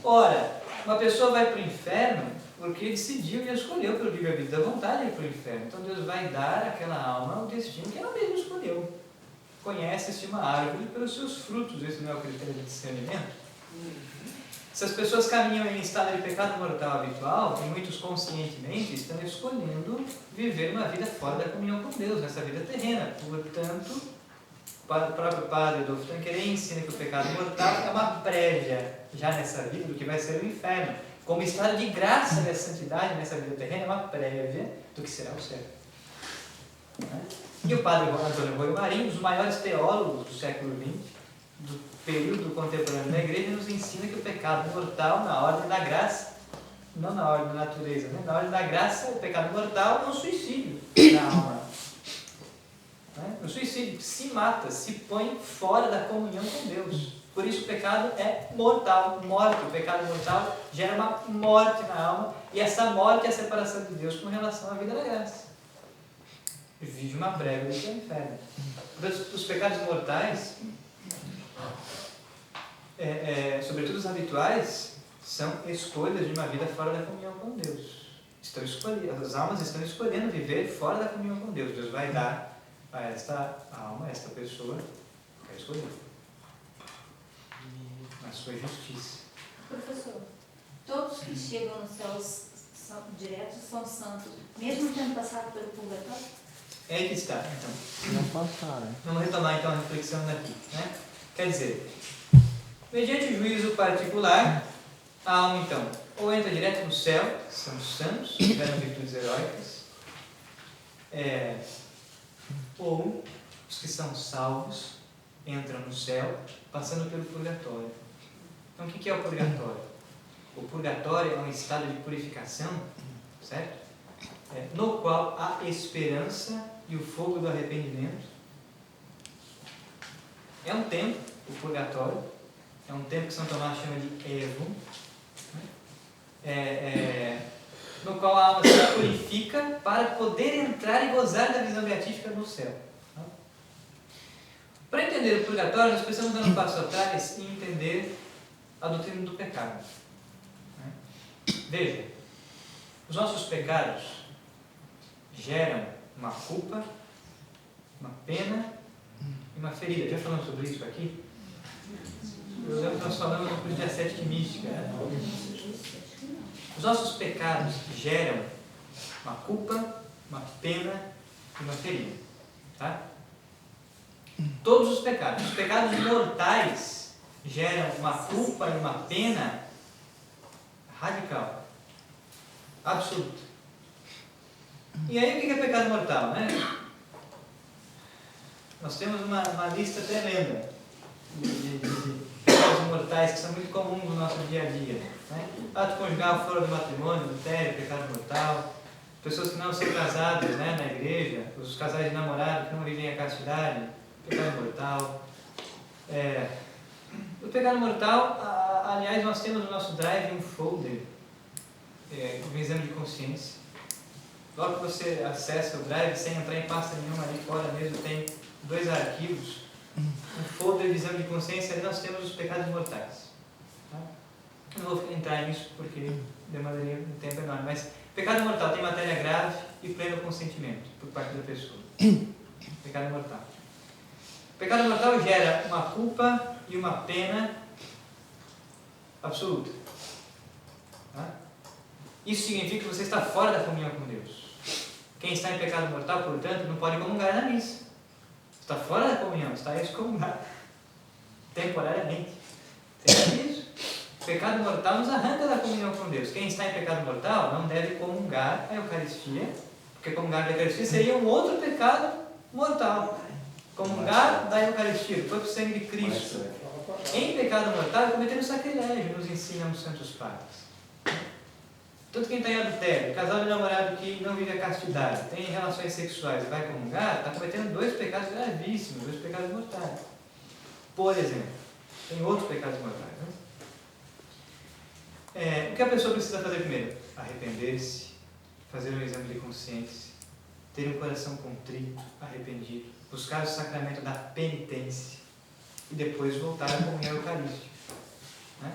Ora, uma pessoa vai para o inferno porque decidiu e escolheu pelo livre-arbítrio da vontade ir para o inferno. Então Deus vai dar àquela alma o destino que ela mesma escolheu. Conhece-se uma árvore pelos seus frutos. Esse não é o critério de discernimento? Se as pessoas caminham em estado de pecado mortal habitual, e muitos conscientemente estão escolhendo viver uma vida fora da comunhão com Deus, nessa vida terrena. Portanto, o próprio padre Adolfo Tanqueray ensina que o pecado mortal é uma prévia, já nessa vida, do que vai ser o inferno. Como estado de graça da santidade nessa vida terrena, é uma prévia do que será o céu. E o padre Antônio Rui Marinho, um dos maiores teólogos do século XX, do período contemporâneo da igreja, nos ensina que o pecado mortal, na ordem da graça, não na ordem da natureza, né? Na ordem da graça, o pecado mortal é um suicídio da alma. O suicídio se mata, se põe fora da comunhão com Deus. Por isso o pecado é mortal, morte. O pecado mortal gera uma morte na alma, e essa morte é a separação de Deus com relação à vida da graça. Vide uma prévia do que é o inferno. Os pecados mortais, sobretudo os habituais, são escolhas de uma vida fora da comunhão com Deus. As almas estão escolhendo viver fora da comunhão com Deus. Deus vai dar a esta alma, a esta pessoa, que é escolher na sua justiça. Professor, todos que chegam no céu direto são santos, mesmo tendo passado pelo purgatório? É aí que está, então. Não passaram. Vamos retomar então a reflexão daqui, né? Quer dizer, mediante o juízo particular, a alma então ou entra direto no céu, são santos, tiveram virtudes heróicas, ou os que são salvos entram no céu passando pelo purgatório. Então o que é o purgatório? O purgatório é um estado de purificação, certo? No qual há esperança e o fogo do arrependimento. É um tempo, o purgatório, é um tempo que São Tomás chama de Evo, no qual a alma se purifica para poder entrar e gozar da visão beatífica no céu. Para entender o purgatório, nós precisamos dar um passo atrás e entender a doutrina do pecado. Veja, os nossos pecados geram uma culpa, uma pena e uma ferida. Já falamos sobre isso aqui? Eu lembro que nós falamos no curso de ascética e mística. Os nossos pecados geram uma culpa, uma pena e uma ferida. Tá? Todos os pecados mortais geram uma culpa e uma pena radical, absoluta. E aí o que é pecado mortal, né? Nós temos uma lista tremenda de pecados mortais que são muito comuns no nosso dia a dia, né? Ato conjugal fora do matrimônio, adultério, pecado mortal. Pessoas que não são casadas, né, na igreja, os casais de namorado que não vivem a castidade, pecado mortal. O pecado mortal, Aliás, nós temos no nosso Drive um folder com exame de consciência. Logo que você acessa o Drive, sem entrar em pasta nenhuma, ali fora mesmo tem 2 arquivos. Um folder de exame de consciência, ali nós temos os pecados mortais. Tá? Eu não vou entrar nisso porque demandaria um tempo enorme, mas pecado mortal tem matéria grave e pleno consentimento por parte da pessoa. Pecado mortal. Pecado mortal gera uma culpa e uma pena absoluta. Tá? Isso significa que você está fora da comunhão com Deus. Quem está em pecado mortal, portanto, não pode comungar na missa. Está fora da comunhão, está excomungado. Temporariamente. Entende isso? Pecado mortal nos arranca da comunhão com Deus. Quem está em pecado mortal não deve comungar a Eucaristia, porque comungar da Eucaristia seria um outro pecado mortal. Comungar da Eucaristia, do corpo e sangue de Cristo. Em pecado mortal, cometendo sacrilégio, nos ensinam os santos padres. Tanto quem está em adultério, casal de namorado que não vive a castidade, tem relações sexuais e vai comungar, está cometendo 2 pecados gravíssimos, 2 pecados mortais. Por exemplo, tem outros pecados mortais. Né? O que a pessoa precisa fazer primeiro? Arrepender-se, fazer um exame de consciência, ter um coração contrito, arrependido, buscar o sacramento da penitência e depois voltar à comunhão eucarística. Né?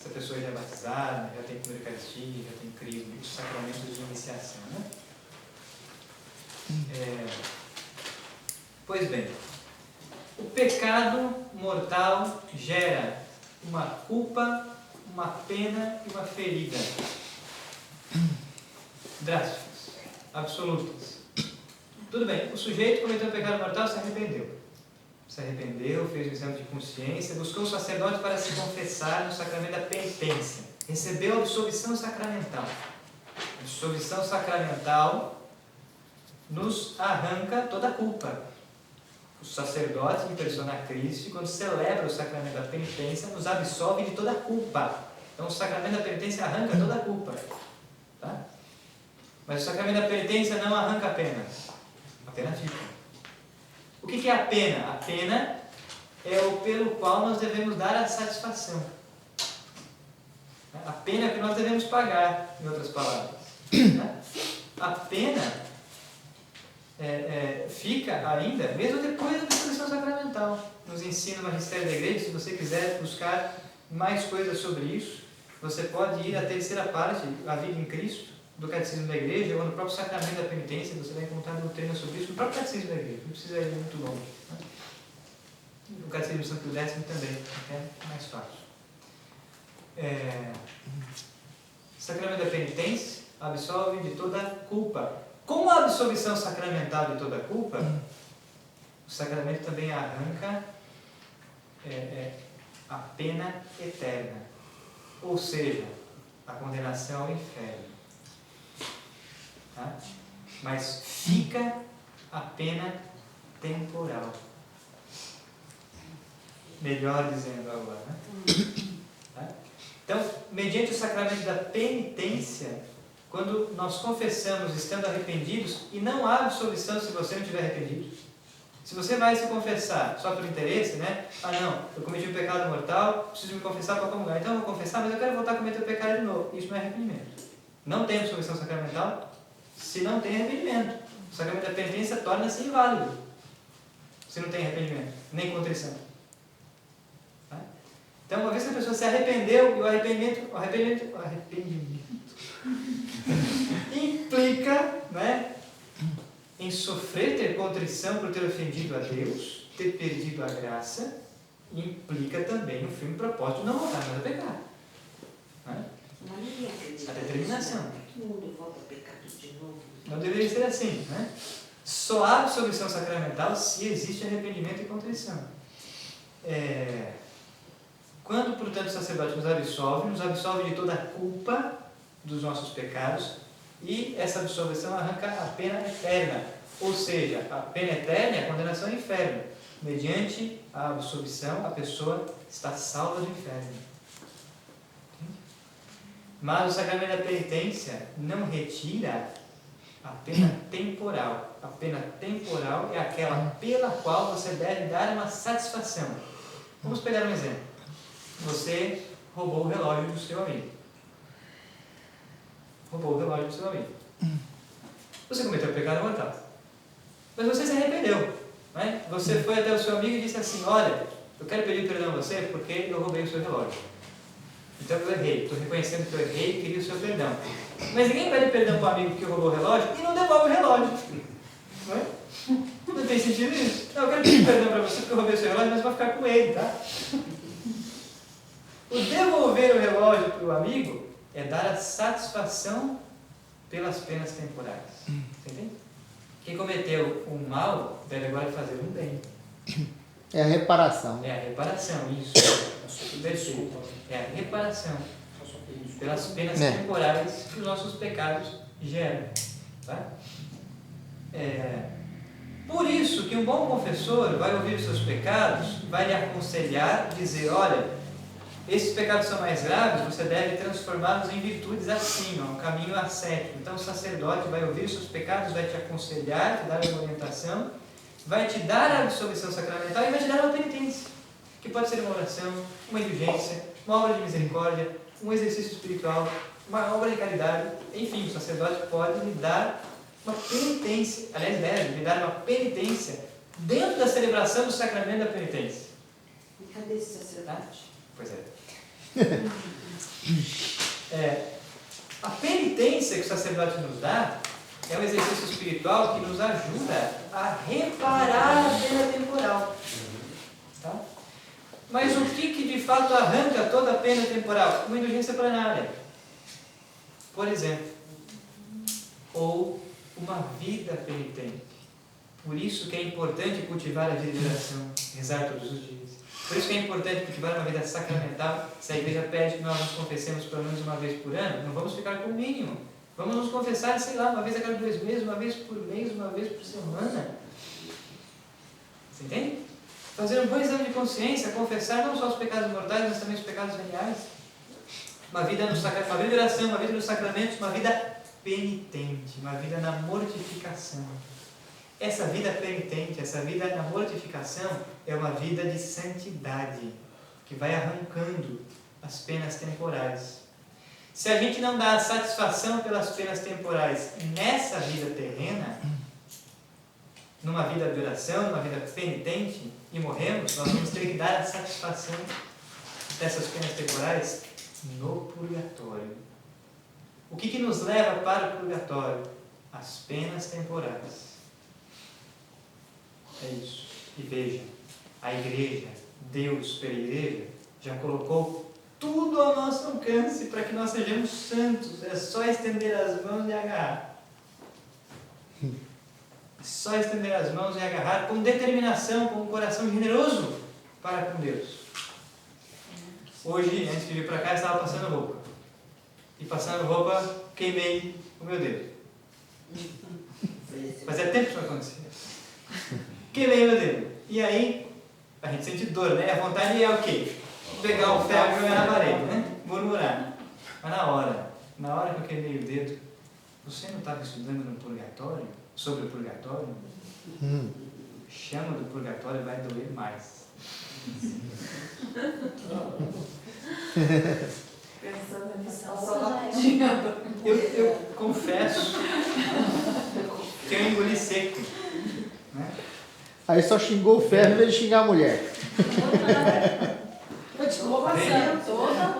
Essa pessoa já é batizada, já tem primeira Eucaristia, já tem crisma, os sacramentos de iniciação. Né? Pois bem, o pecado mortal gera uma culpa, uma pena e uma ferida drásticas, absolutas. Tudo bem, o sujeito cometeu o pecado mortal, se arrependeu. Se arrependeu, fez o exame de consciência, buscou o sacerdote para se confessar no sacramento da penitência. Recebeu a absolvição sacramental. A absolvição sacramental nos arranca toda a culpa. O sacerdote, em persona Christi, quando celebra o sacramento da penitência, nos absolve de toda a culpa. Então o sacramento da penitência arranca toda a culpa. Tá? Mas o sacramento da penitência não arranca a pena. A pena fica. O que é a pena? A pena é o pelo qual nós devemos dar a satisfação. A pena é que nós devemos pagar, em outras palavras. A pena fica ainda, mesmo depois da absolvição sacramental. Nos ensina o magistério da igreja. Se você quiser buscar mais coisas sobre isso, você pode ir à terceira parte, a vida em Cristo, do Catecismo da Igreja, ou no próprio Sacramento da Penitência. Você vai encontrar doutrina sobre isso no próprio Catecismo da Igreja, não precisa ir muito longe. Né? O Catecismo de São Pio X também, é mais fácil. Sacramento da Penitência absolve de toda culpa. Com a absolvição sacramental de toda culpa, o sacramento também arranca a pena eterna, ou seja, a condenação ao inferno. Tá? Mas fica a pena temporal. Melhor dizendo agora. Né? Tá? Então, mediante o sacramento da penitência, quando nós confessamos estando arrependidos, e não há absolvição se você não estiver arrependido. Se você vai se confessar só por interesse, né? Ah não, eu cometi um pecado mortal, preciso me confessar para comungar. Então eu vou confessar, mas eu quero voltar a cometer o pecado de novo. Isso não é arrependimento. Não tem absolvição sacramental se não tem arrependimento. O sacramento da penitência torna-se inválido se não tem arrependimento, nem contrição. Tá? Então, uma vez que a pessoa se arrependeu, e o arrependimento implica, né, em sofrer, ter contrição por ter ofendido a Deus, ter perdido a graça, implica também um firme propósito de não voltar mais a pecar. Né? A determinação. Todo mundo volta a pecar tudo de novo. Não deveria ser assim, né? Só há absolvição sacramental se existe arrependimento e contrição. Quando, portanto, o sacerdote nos absolve de toda a culpa dos nossos pecados, e essa absolvição arranca a pena eterna. Ou seja, a pena eterna é a condenação ao inferno. Mediante a absolvição, a pessoa está salva do inferno. Mas o sacramento da penitência não retira a pena temporal. A pena temporal é aquela pela qual você deve dar uma satisfação. Vamos pegar um exemplo. Você roubou o relógio do seu amigo. Roubou o relógio do seu amigo. Você cometeu o pecado mortal. Mas você se arrependeu. Né? Você foi até o seu amigo e disse assim, olha, eu quero pedir perdão a você porque eu roubei o seu relógio. Então eu errei, estou reconhecendo que eu errei e queria o seu perdão. Mas ninguém pede perdão para o amigo que roubou o relógio e não devolve o relógio. Não é? Não tem sentido isso? Não, eu quero pedir perdão para você porque eu roubei o seu relógio, mas vou ficar com ele, tá? O devolver o relógio para o amigo é dar a satisfação pelas penas temporais. Você entende? Quem cometeu um mal deve agora fazer um bem. É a reparação. É a reparação, isso. Perfeito. É a reparação pelas penas temporais que os nossos pecados geram. Tá? Por isso que um bom confessor vai ouvir os seus pecados, vai lhe aconselhar, dizer, olha, esses pecados são mais graves, você deve transformá-los em virtudes assim, um caminho ascético. Então o sacerdote vai ouvir os seus pecados, vai te aconselhar, te dar uma orientação, vai te dar a absolvição sacramental e vai te dar uma penitência, que pode ser uma oração, uma indulgência, uma obra de misericórdia, um exercício espiritual, uma obra de caridade. Enfim, o sacerdote pode lhe dar uma penitência, aliás, deve lhe dar uma penitência dentro da celebração do sacramento da penitência. E cadê esse sacerdote? Pois a penitência que o sacerdote nos dá é um exercício espiritual que nos ajuda a reparar a pena temporal. Tá? Mas o que de fato arranca toda a pena temporal? Uma indulgência plenária, por exemplo, ou uma vida penitente. Por isso que é importante cultivar a vida de oração, rezar todos os dias. Por isso que é importante cultivar uma vida sacramental. Se a igreja pede que nós nos confessemos pelo menos uma vez por ano, não vamos ficar com o mínimo. Vamos nos confessar, sei lá, uma vez a cada 2 meses, uma vez por mês, uma vez por semana. Você entende? Fazer um bom exame de consciência, confessar não só os pecados mortais, mas também os pecados veniais. Uma vida de oração, uma vida nos sacramentos, uma vida penitente, uma vida na mortificação. Essa vida penitente, essa vida na mortificação é uma vida de santidade, que vai arrancando as penas temporais. Se a gente não dá a satisfação pelas penas temporais nessa vida terrena, numa vida de oração, numa vida penitente, e morremos, nós vamos ter que dar a satisfação dessas penas temporais no purgatório. O que nos leva para o purgatório? As penas temporais. É isso. E veja, a igreja, Deus pela igreja, já colocou tudo ao nosso alcance para que nós sejamos santos. É só estender as mãos e agarrar. É só estender as mãos e agarrar com determinação, com um coração generoso para com Deus. Hoje, antes de vir para cá, eu estava passando roupa. E passando roupa, queimei o meu dedo. Fazia tempo que isso acontecia. Queimei meu dedo. E aí, a gente sente dor, né? A vontade é o quê? Pegar o ferro e jogar na parede, né? Murmurar. Mas na hora que eu queimei o dedo, você não estava estudando no purgatório? Sobre o purgatório? A chama do purgatório vai doer mais. Pensando nisso, eu confesso que eu engoli seco. Né? Aí só xingou o ferro em vez de xingar a mulher. Continuou passando toda.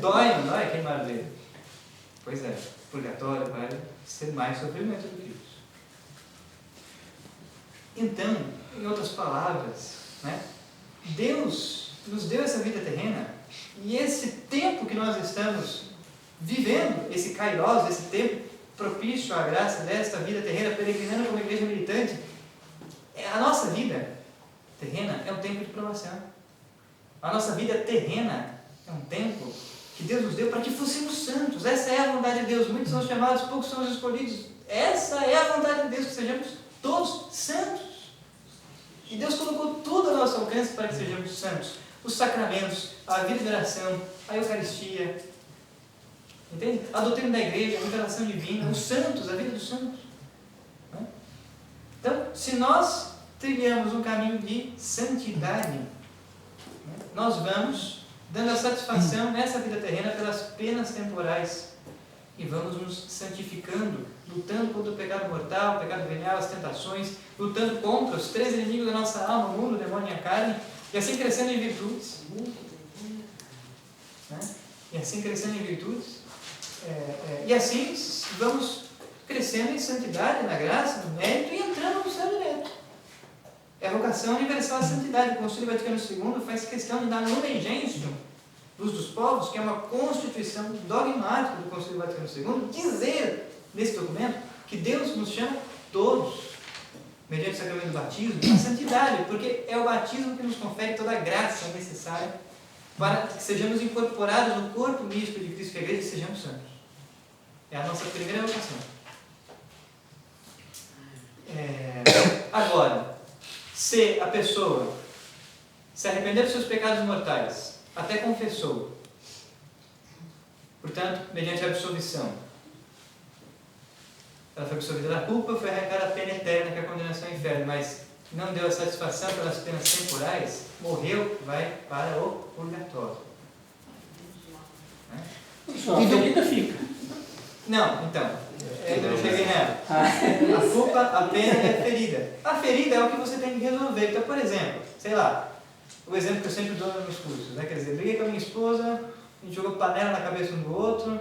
Dói, não dói queimar o dedo? Pois é, purgatório vai ser mais sofrimento do que isso. Então, em outras palavras, né, Deus nos deu essa vida terrena e esse tempo que nós estamos vivendo, esse kairos, esse tempo propício à graça desta vida terrena, peregrinando como igreja militante, a nossa vida terrena é um tempo de provação. A nossa vida terrena é um tempo que Deus nos deu para que fossemos santos. Essa é a vontade de Deus. Muitos são chamados, poucos são os escolhidos. Essa é a vontade de Deus, que sejamos todos santos. E Deus colocou tudo ao nosso alcance para que sejamos santos. Os sacramentos, a vida de oração, a Eucaristia, entende? A doutrina da igreja, a revelação divina, os santos, a vida dos santos. Então, se nós trilhamos um caminho de santidade, nós vamos dando a satisfação nessa vida terrena pelas penas temporais. E vamos nos santificando, lutando contra o pecado mortal, o pecado venial, as tentações, lutando contra os 3 inimigos da nossa alma, o mundo, o demônio e a carne, e assim crescendo em virtudes. Né? E assim crescendo em virtudes. E assim vamos crescendo em santidade, na graça, no mérito e entrando no céu direto. É a vocação universal à santidade. O Concílio Vaticano II faz questão de dar Lumen Gentium, Luz dos Povos, que é uma constituição dogmática do Concílio Vaticano II, dizer nesse documento que Deus nos chama todos, mediante o sacramento do batismo, à santidade, porque é o batismo que nos confere toda a graça necessária para que sejamos incorporados no corpo místico de Cristo, que é a igreja, e sejamos santos. É a nossa primeira vocação. Agora, se a pessoa se arrepender dos seus pecados mortais, até confessou, portanto, mediante a absolvição, ela foi absolvida da culpa, foi arrancada a pena eterna, que é a condenação ao inferno, mas não deu a satisfação pelas penas temporais, morreu, vai para o purgatório. Só a ferida fica. Não, então, eu não cheguei nela. A culpa, a pena e a ferida. A ferida é o que você tem que resolver. Então, por exemplo, sei lá, o exemplo que eu sempre dou nos cursos, né? Quer dizer, briguei com a minha esposa, a gente jogou panela na cabeça um do outro,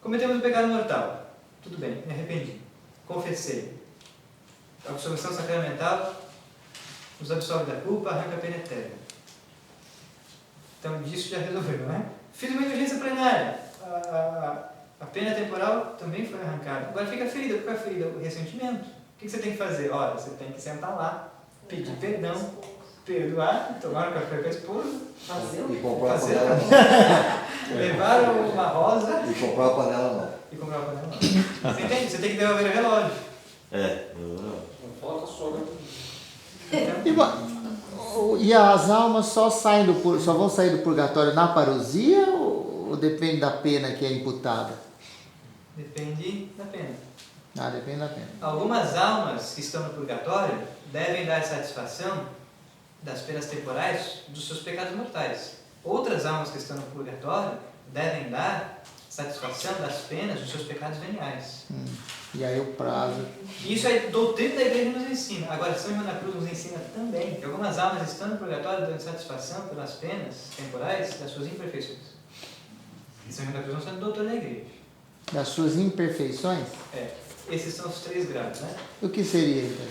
cometemos um pecado mortal. Tudo bem, me arrependi, confessei. A absolvição sacramental nos absolve da culpa, arranca a pena eterna. Então, disso já resolveu, não é? Fiz uma indulgência plenária. A pena temporal também foi arrancada. Agora fica a ferida. Qual é a ferida? O ressentimento. O que você tem que fazer? Olha, você tem que sentar lá, pedir perdão, perdoar, tomar um café com a esposa, E comprar uma panela nova. levar uma rosa E comprar uma panela nova. e comprar uma panela nova. Você entende? Você tem que devolver o relógio. Não falta sogra. E as almas só vão sair do purgatório na parousia ou depende da pena que é imputada? Depende da pena. Depende da pena. Algumas almas que estão no purgatório devem dar satisfação das penas temporais dos seus pecados mortais. Outras almas que estão no purgatório devem dar satisfação das penas dos seus pecados veniais. E aí o prazo... Isso é doutrina da igreja nos ensina. Agora, São João da Cruz nos ensina também que algumas almas estão no purgatório dando satisfação pelas penas temporais das suas imperfeições. E São João da Cruz é um santo doutor da igreja. Das suas imperfeições? Esses são os 3 graus, né? O que seria, então?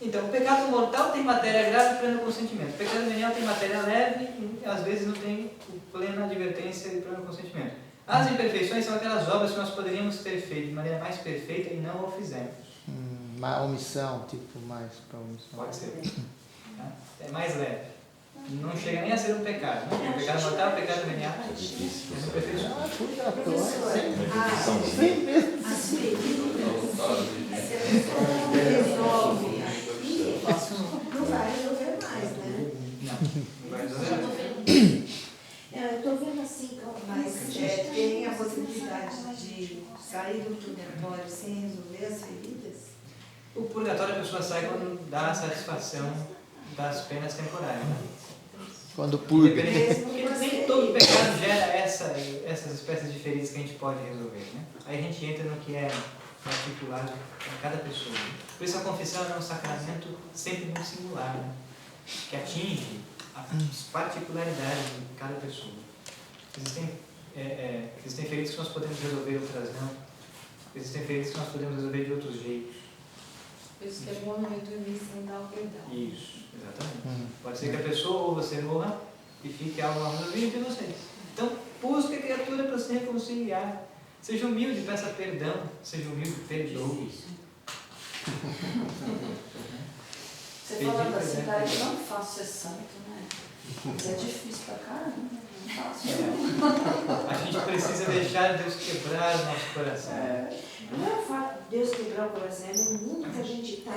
Então, o pecado mortal tem matéria grave e pleno consentimento. O pecado venial tem matéria leve e, às vezes, não tem plena advertência e pleno consentimento. As imperfeições são aquelas obras que nós poderíamos ter feito de maneira mais perfeita e não o fizemos. Uma omissão, tipo, mais para omissão. Pode ser. É mais leve. Não chega nem a ser um pecado. Não? O pecado mortal, o pecado venial. As imperfeições. As feridas resolve aqui, não vai resolver mais, né? Não vai resolver mais. Eu estou vendo assim, mas tem a possibilidade de sair do purgatório sem resolver as feridas? O purgatório a pessoa sai quando dá a satisfação das penas temporais. Né? Quando purga. Porque nem todo pecado gera essas espécies de feridas que a gente pode resolver. Né? Aí a gente entra no que é particular para cada pessoa. Né? Por isso a confissão é um sacramento sempre muito singular, né? Que atinge as particularidades de cada pessoa. Existem feridas que nós podemos resolver, outras não. Existem feridas que nós podemos resolver de outros jeitos. Por isso que é bom retribuir sem dar o perdão. Isso, exatamente. Pode ser que a pessoa ou você morra e fique algo mal resolvido entre vocês. Então, busque a criatura para se reconciliar. Seja humilde, peça perdão. Seja humilde, perdoe. Você falando assim, cara, que não fácil ser santo, né? Mas é difícil pra caramba, não é fácil. A gente precisa deixar Deus quebrar o nosso coração. Não é o fato de Deus quebrar o coração, é no mundo que a gente está.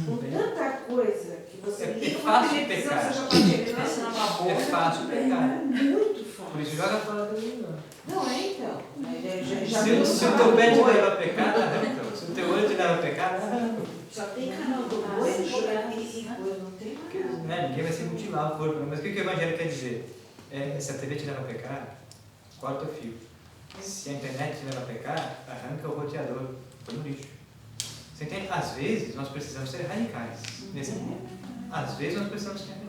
Com tanta coisa que você É fácil pecar. você já pode chegar É fácil pecar. É muito faz. Por isso joga fora da religião. Não, é então. Se o teu pé te leva a pecar, arranca. Se o teu olho te leva a pecar, arranca. Só tem canal do boi e coisa, não tem mais nada. Né? Ninguém vai se mutilar o corpo. Mas o que o Evangelho quer dizer? Se a TV te leva a pecar, corta o fio. Se a internet te leva a pecar, arranca o roteador. Põe no lixo. Você entende? Às vezes nós precisamos ser radicais nesse mundo. Às vezes nós precisamos ser radicais.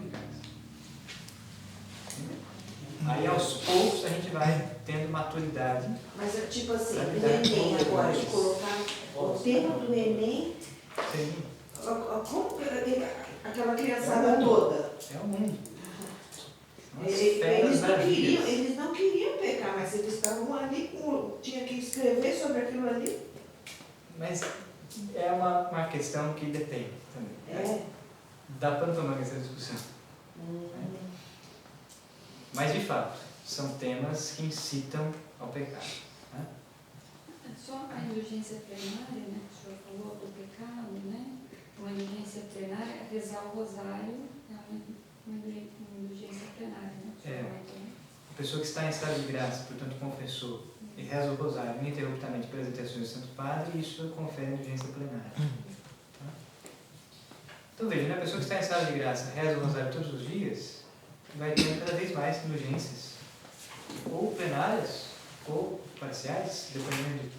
Aí aos poucos a gente vai tendo maturidade. Mas é tipo assim, o Enem agora, de colocar o tema do Enem, Sim. como que aquela criançada toda. É o mundo. Eles não queriam pecar, mas eles estavam ali, tinha que escrever sobre aquilo ali. Mas é uma questão que detém também. Dá para tomar essa discussão. Mas, de fato, são temas que incitam ao pecado. Né? Só a indulgência plenária, né? O senhor falou do pecado, né? Uma indulgência plenária, rezar o rosário é uma indulgência plenária, né? A pessoa que está em estado de graça, portanto confessou, e reza o rosário ininterruptamente pelas intenções do Santo Padre, isso confere indulgência plenária. Tá? Então veja, né? A pessoa que está em estado de graça reza o rosário todos os dias, vai ter cada vez mais indulgências, ou plenárias, ou parciais, dependendo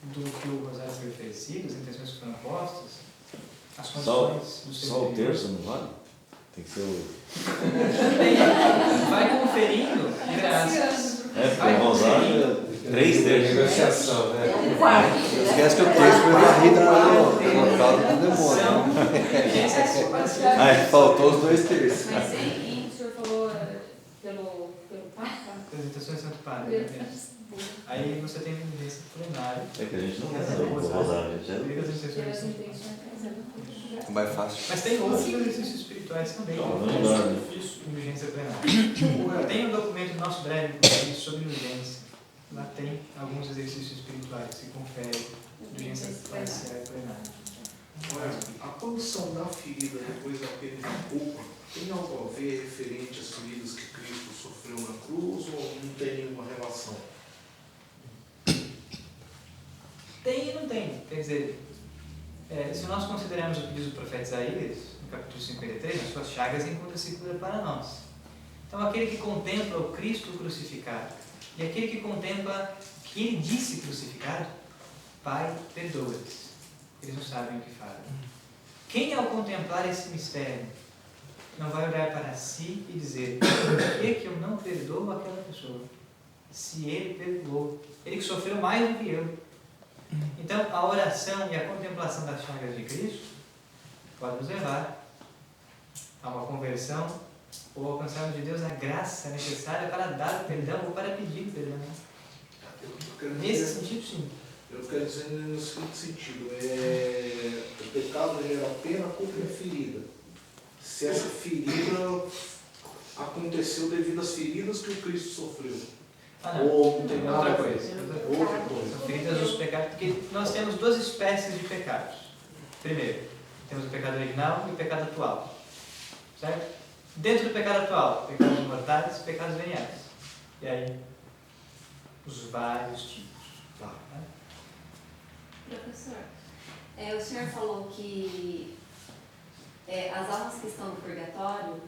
do que o rosário foi oferecido, as intenções que foram postas, as condições do seu Só o terço não vale? Tem que ser o... Vai conferindo graças. Porque o rosário é 3 terços. Negociação, né? Um quarto. Esquece que o terço foi varrido pelo caldo do demônio. Faltou os 2 terços. Mas o senhor falou pelo Papa? Apresentações do Santo Padre. Aí você tem indulgência plenária. É que a gente não reza o rosário, É mais fácil. Mas tem outros exercícios espirituais também. Indulgência plenária. Tem um documento do nosso breve sobre indulgência. Lá tem alguns exercícios espirituais que conferem indulgência parcial e plenária. A condição da ferida depois da pena de culpa tem algo a ver referente às feridas que Cristo sofreu na cruz ou não tem nenhuma relação? Tem e não tem. Quer dizer, se nós considerarmos o que diz o profeta Isaías, no capítulo 53, nas suas chagas encontra-se cura para nós. Então, aquele que contempla o Cristo crucificado e aquele que contempla que ele disse crucificado, Pai, perdoa-lhes. Eles não sabem o que fazem. Quem, ao contemplar esse mistério, não vai olhar para si e dizer: por que eu não perdoo aquela pessoa? Se ele perdoou, ele que sofreu mais do que eu. Então, a oração e a contemplação das chagas de Cristo pode nos levar a uma conversão ou alcançarmos de Deus a graça necessária para dar perdão ou para pedir perdão. Nesse sentido, sim. Eu quero dizer no seguinte sentido, o pecado gera pena, culpa e ferida. Se essa ferida aconteceu devido às feridas que o Cristo sofreu. Ou não tem nada outra a ver. coisa. Outra coisa. São feridas dos pecados, porque nós temos 2 espécies de pecados. Primeiro, temos o pecado original e o pecado atual. Certo? Dentro do pecado atual, pecados mortais e pecados veniais. E aí, os vários tipos. Né? Professor, o senhor falou que as almas que estão no purgatório,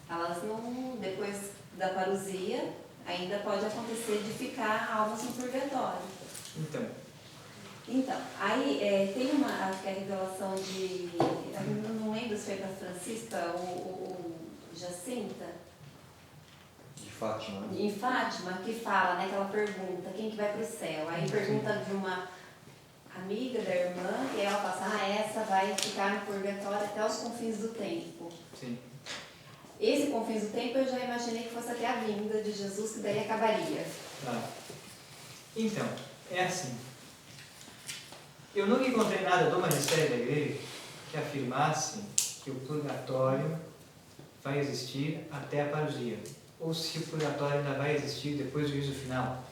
elas não, depois da parousia, ainda pode acontecer de ficar almas no purgatório. Então, aí tem acho que a revelação de, eu não lembro se foi para Francisca ou Jacinta, De Fátima. em Fátima, que fala, né, que ela pergunta quem que vai para o céu. Aí pergunta de uma amiga da irmã, e ela fala, essa vai ficar no purgatório até os confins do tempo. Sim. Esse confins do tempo eu já imaginei que fosse até a vinda de Jesus, que daí acabaria. Então, é assim. Eu nunca encontrei nada do magistério da igreja que afirmasse que o purgatório vai existir até a parousia, ou se o purgatório ainda vai existir depois do juízo final.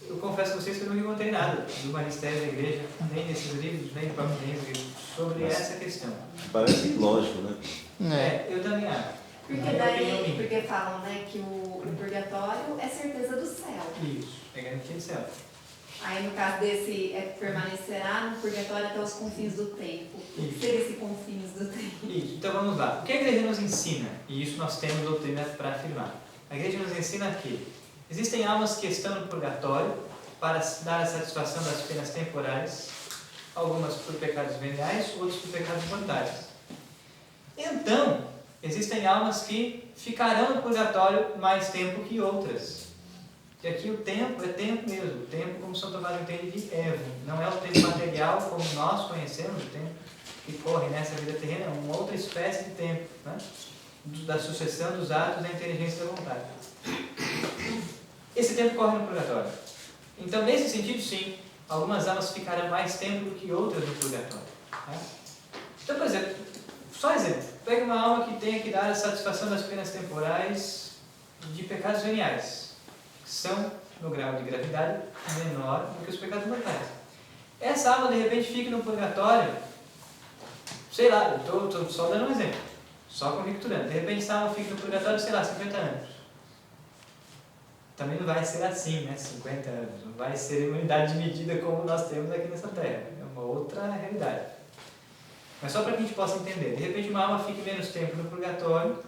Eu confesso a vocês que eu não encontrei nada do magistério da igreja, nem nesses livros, nem no próprio livro, sobre essa questão. Parece lógico, né? Eu também acho. Porque falam, né, que o purgatório é certeza do céu. Isso, é garantia do céu. Aí no caso desse, permanecerá no purgatório até os confins do tempo. O que seria esse confins do tempo? Isso, então vamos lá. O que a igreja nos ensina? E isso nós temos doutrina para afirmar. A igreja nos ensina que existem almas que estão no purgatório para dar a satisfação das penas temporais, algumas por pecados veniais, outras por pecados mortais. Então, existem almas que ficarão no purgatório mais tempo que outras. E aqui o tempo é tempo mesmo, o tempo como São Tomás entende de Evo. Não é o tempo material como nós conhecemos, o tempo que corre nessa vida terrena, é uma outra espécie de tempo, né? Da sucessão dos atos da inteligência da vontade. Esse tempo corre no purgatório. Então, nesse sentido, sim, algumas almas ficarão mais tempo do que outras no purgatório. Né? Então, por exemplo, só exemplo, pega uma alma que tenha que dar a satisfação das penas temporais de pecados veniais, que são, no grau de gravidade, menor do que os pecados mortais. Essa alma, de repente, fica no purgatório, sei lá, eu estou só dando um exemplo, só conjecturando. De repente, essa alma fica no purgatório, sei lá, 50 anos. Também não vai ser assim, né? 50 anos. Não vai ser uma unidade de medida como nós temos aqui nessa Terra. É uma outra realidade. Mas só para que a gente possa entender. De repente, uma alma fica menos tempo no purgatório,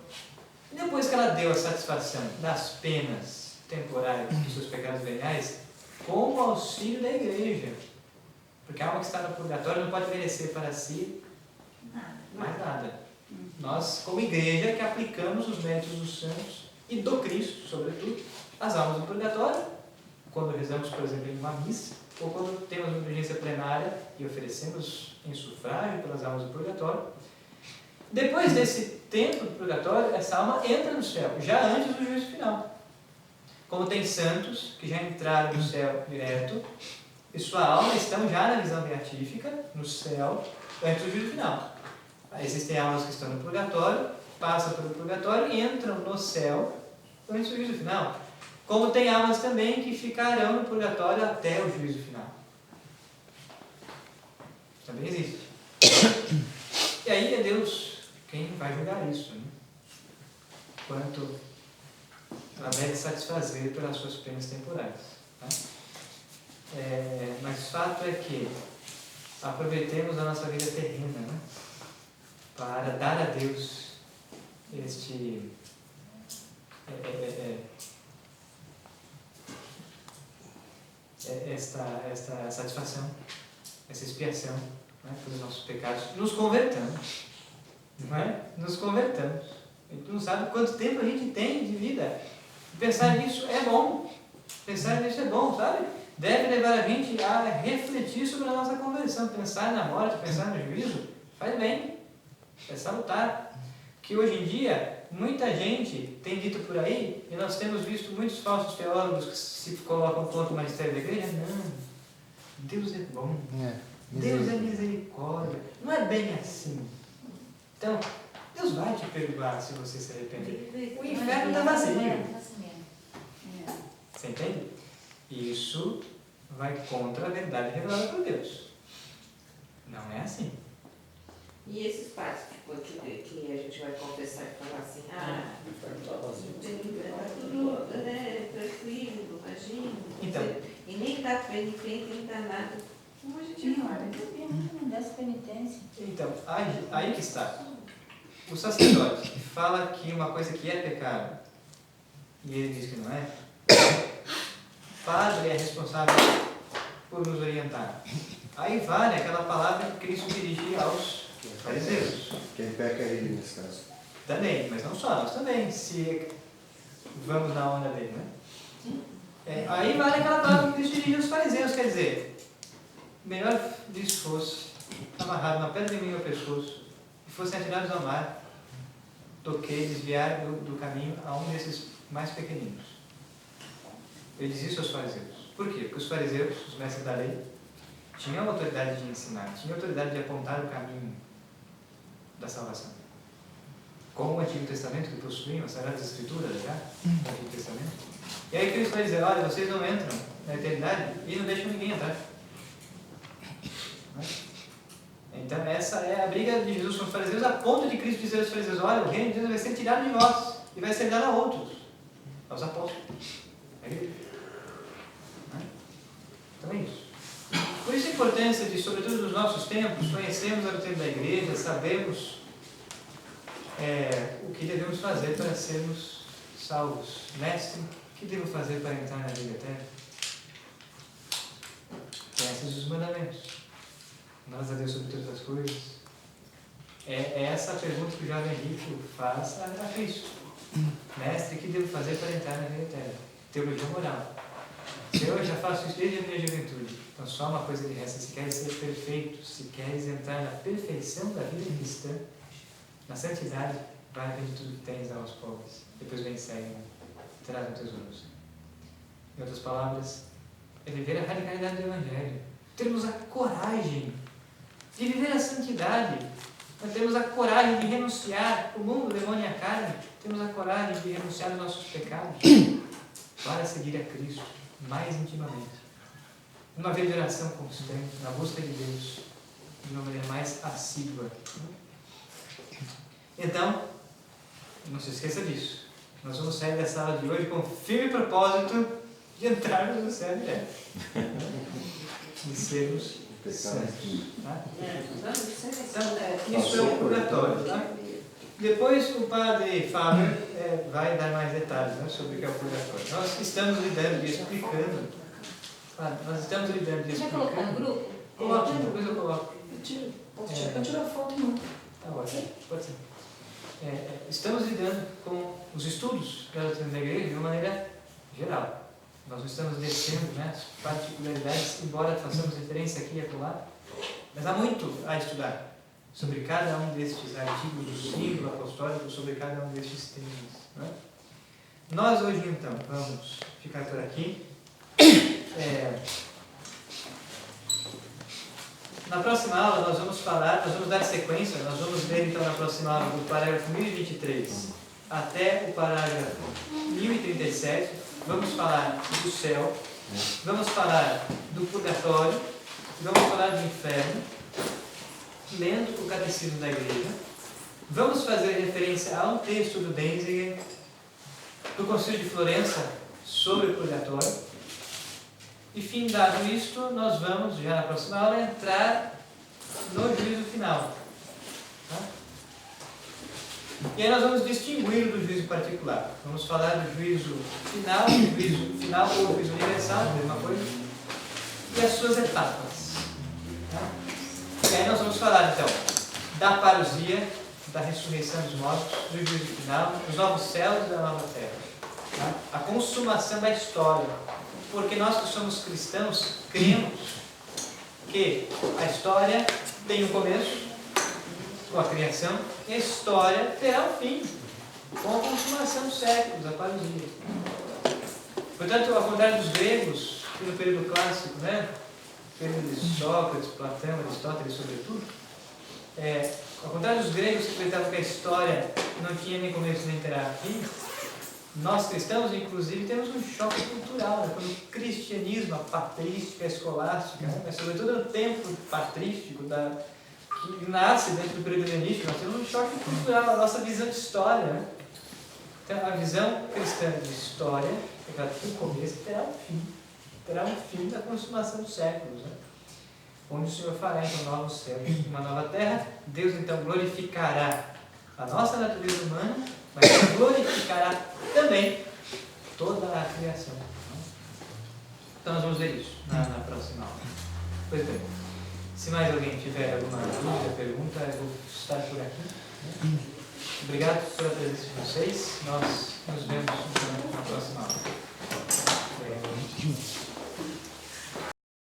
e depois que ela deu a satisfação das penas temporais dos seus pecados veniais, com o auxílio da igreja. Porque a alma que está no purgatório não pode merecer para si mais nada. Nós, como igreja, que aplicamos os méritos dos santos e do Cristo, sobretudo, às almas do purgatório, quando rezamos, por exemplo, em uma missa, ou quando temos uma urgência plenária e oferecemos em sufrágio pelas almas do purgatório. Depois desse tempo do purgatório, essa alma entra no céu, já antes do juízo final. Como tem santos que já entraram no céu direto, e sua alma estão já na visão beatífica, no céu, antes do juízo final. Aí existem almas que estão no purgatório, passam pelo purgatório e entram no céu antes do juízo final. Como tem almas também que ficarão no purgatório até o juízo final. Também existe. E aí é Deus quem vai julgar isso, né? Quanto ela deve satisfazer pelas suas penas temporais. Né? Mas o fato é que aproveitemos a nossa vida terrena, né? Para dar a Deus esta satisfação, essa expiação, né, pelos nossos pecados. Nos convertamos. Não é? Nos convertamos. A gente não sabe quanto tempo a gente tem de vida. Pensar nisso é bom. Pensar nisso é bom, sabe? Deve levar a gente a refletir sobre a nossa conversão. Pensar na morte, pensar no juízo, faz bem. É salutar. Que hoje em dia, muita gente tem dito por aí, e nós temos visto muitos falsos teólogos que se colocam contra o magistério da igreja. Não. Deus é bom. Deus é misericórdia. Não é bem assim. Então, Deus vai te perdoar se você se arrepender. O inferno está vazio. Você entende? Isso vai contra a verdade revelada por Deus. Não é assim. E esses pais que a gente vai confessar e falar assim, tranquilo, imagina. Então. E nem dá penitência, nem dá nada. Como a gente fala? Não dá penitência. Então, aí que está. O sacerdote fala que uma coisa que é pecado, e ele diz que não é, o padre é responsável por nos orientar. Aí vale aquela palavra que Cristo dirigia aos fariseus. Quem peca é ele nesse caso. Também, mas não só, nós também, se vamos na onda dele, né? Aí vale aquela palavra que Cristo dirigia aos fariseus, quer dizer, melhor lhes fosse amarrado na pedra de meio ao pescoço e fossem atirados ao mar do que desviar do caminho a um desses mais pequeninos. Ele diz isso aos fariseus. Por quê? Porque os fariseus, os mestres da lei, tinham a autoridade de ensinar, tinham a autoridade de apontar o caminho da salvação. Como o Antigo Testamento, que possuíam as Sagradas Escrituras já, do Antigo Testamento. E aí Cristo vai dizer, olha, vocês não entram na eternidade e não deixam ninguém entrar. Então essa é a briga de Jesus com os fariseus, a ponto de Cristo dizer aos fariseus: olha, o reino de Deus vai ser tirado de vós e vai ser dado a outros, aos apóstolos, a igreja. Então é isso. Por isso a importância de, sobretudo nos nossos tempos, conhecermos o tempo da igreja, sabermos o que devemos fazer para sermos salvos. Mestre, o que devo fazer para entrar na vida eterna? Conheces os mandamentos. Amarás a Deus sobre todas as coisas. É essa a pergunta que o jovem rico faz a Cristo. Mestre, o que devo fazer para entrar na vida eterna? Teologia moral. Eu já faço isso desde a minha juventude. Então só uma coisa que resta: se queres ser perfeito, se queres entrar na perfeição da vida cristã, na santidade, vai vender tudo que tens, dá aos pobres. Depois vem e segue, traz um tesouros. Em outras palavras, é viver a radicalidade do Evangelho. Termos a coragem de viver a santidade. Nós temos a coragem de renunciar o mundo, o demônio e a carne. Temos a coragem de renunciar aos nossos pecados para seguir a Cristo mais intimamente. Uma vida de oração constante, na busca de Deus, de uma maneira mais assídua. Então, não se esqueça disso. Nós vamos sair dessa aula de hoje com o firme propósito de entrarmos no céu direto. De sermos santos. Tá? Então, isso é o purgatório. Tá? Depois o padre Fábio vai dar mais detalhes, né, sobre o que é o purgatório. Nós estamos lidando e explicando. Nós estamos lidando e explicando. Você vai colocar no grupo? Coloque, depois eu coloco. Eu tiro. Posso tirar? Eu tiro a foto, não. Tá ótimo, pode ser. Estamos lidando com os estudos da doutrina da igreja de uma maneira geral. Nós não estamos descendo, né, as particularidades, embora façamos referência aqui e acolá, mas há muito a estudar sobre cada um destes artigos do símbolo apostólico, sobre cada um destes temas. Né? Nós hoje, então, vamos ficar por aqui. Na próxima aula nós vamos dar sequência, nós vamos ler então na próxima aula do parágrafo 1023 até o parágrafo 1037, vamos falar do céu, vamos falar do purgatório, vamos falar do inferno, lendo o Catecismo da Igreja, vamos fazer referência a um texto do Denzinger, do Concílio de Florença, sobre o purgatório. E findado isto, nós vamos, já na próxima aula, entrar no juízo final. Tá? E aí nós vamos distinguir do juízo particular. Vamos falar do juízo final ou juízo universal, a mesma coisa, e as suas etapas. Tá? E aí nós vamos falar, então, da parousia, da ressurreição dos mortos, do juízo final, dos novos céus e da nova terra. Tá? A consumação da história. Porque nós que somos cristãos, cremos que a história tem um começo, com a criação, e a história terá um fim, com a consumação dos séculos, a parousia. Portanto, ao contrário dos gregos, que no período clássico, né, período de Sócrates, Platão, Aristóteles, sobretudo, ao contrário dos gregos que acreditavam que a história não tinha nem começo nem terá fim, nós cristãos, inclusive, temos um choque cultural, né? Quando o cristianismo, a patrística, a escolástica, né? Mas sobretudo no tempo patrístico, que nasce dentro do período helenístico, nós temos um choque cultural, a nossa visão de história. Né? Então, a visão cristã de história é que ela tem um começo e terá um fim da consumação dos séculos, né? Onde o Senhor fará então novos céus e uma nova terra. Deus então glorificará a nossa natureza humana, mas glorificará também toda a criação. Então nós vamos ver isso na próxima aula. Pois bem, se mais alguém tiver alguma dúvida, pergunta, eu vou estar por aqui. Obrigado pela presença de vocês. Nós nos vemos na próxima aula.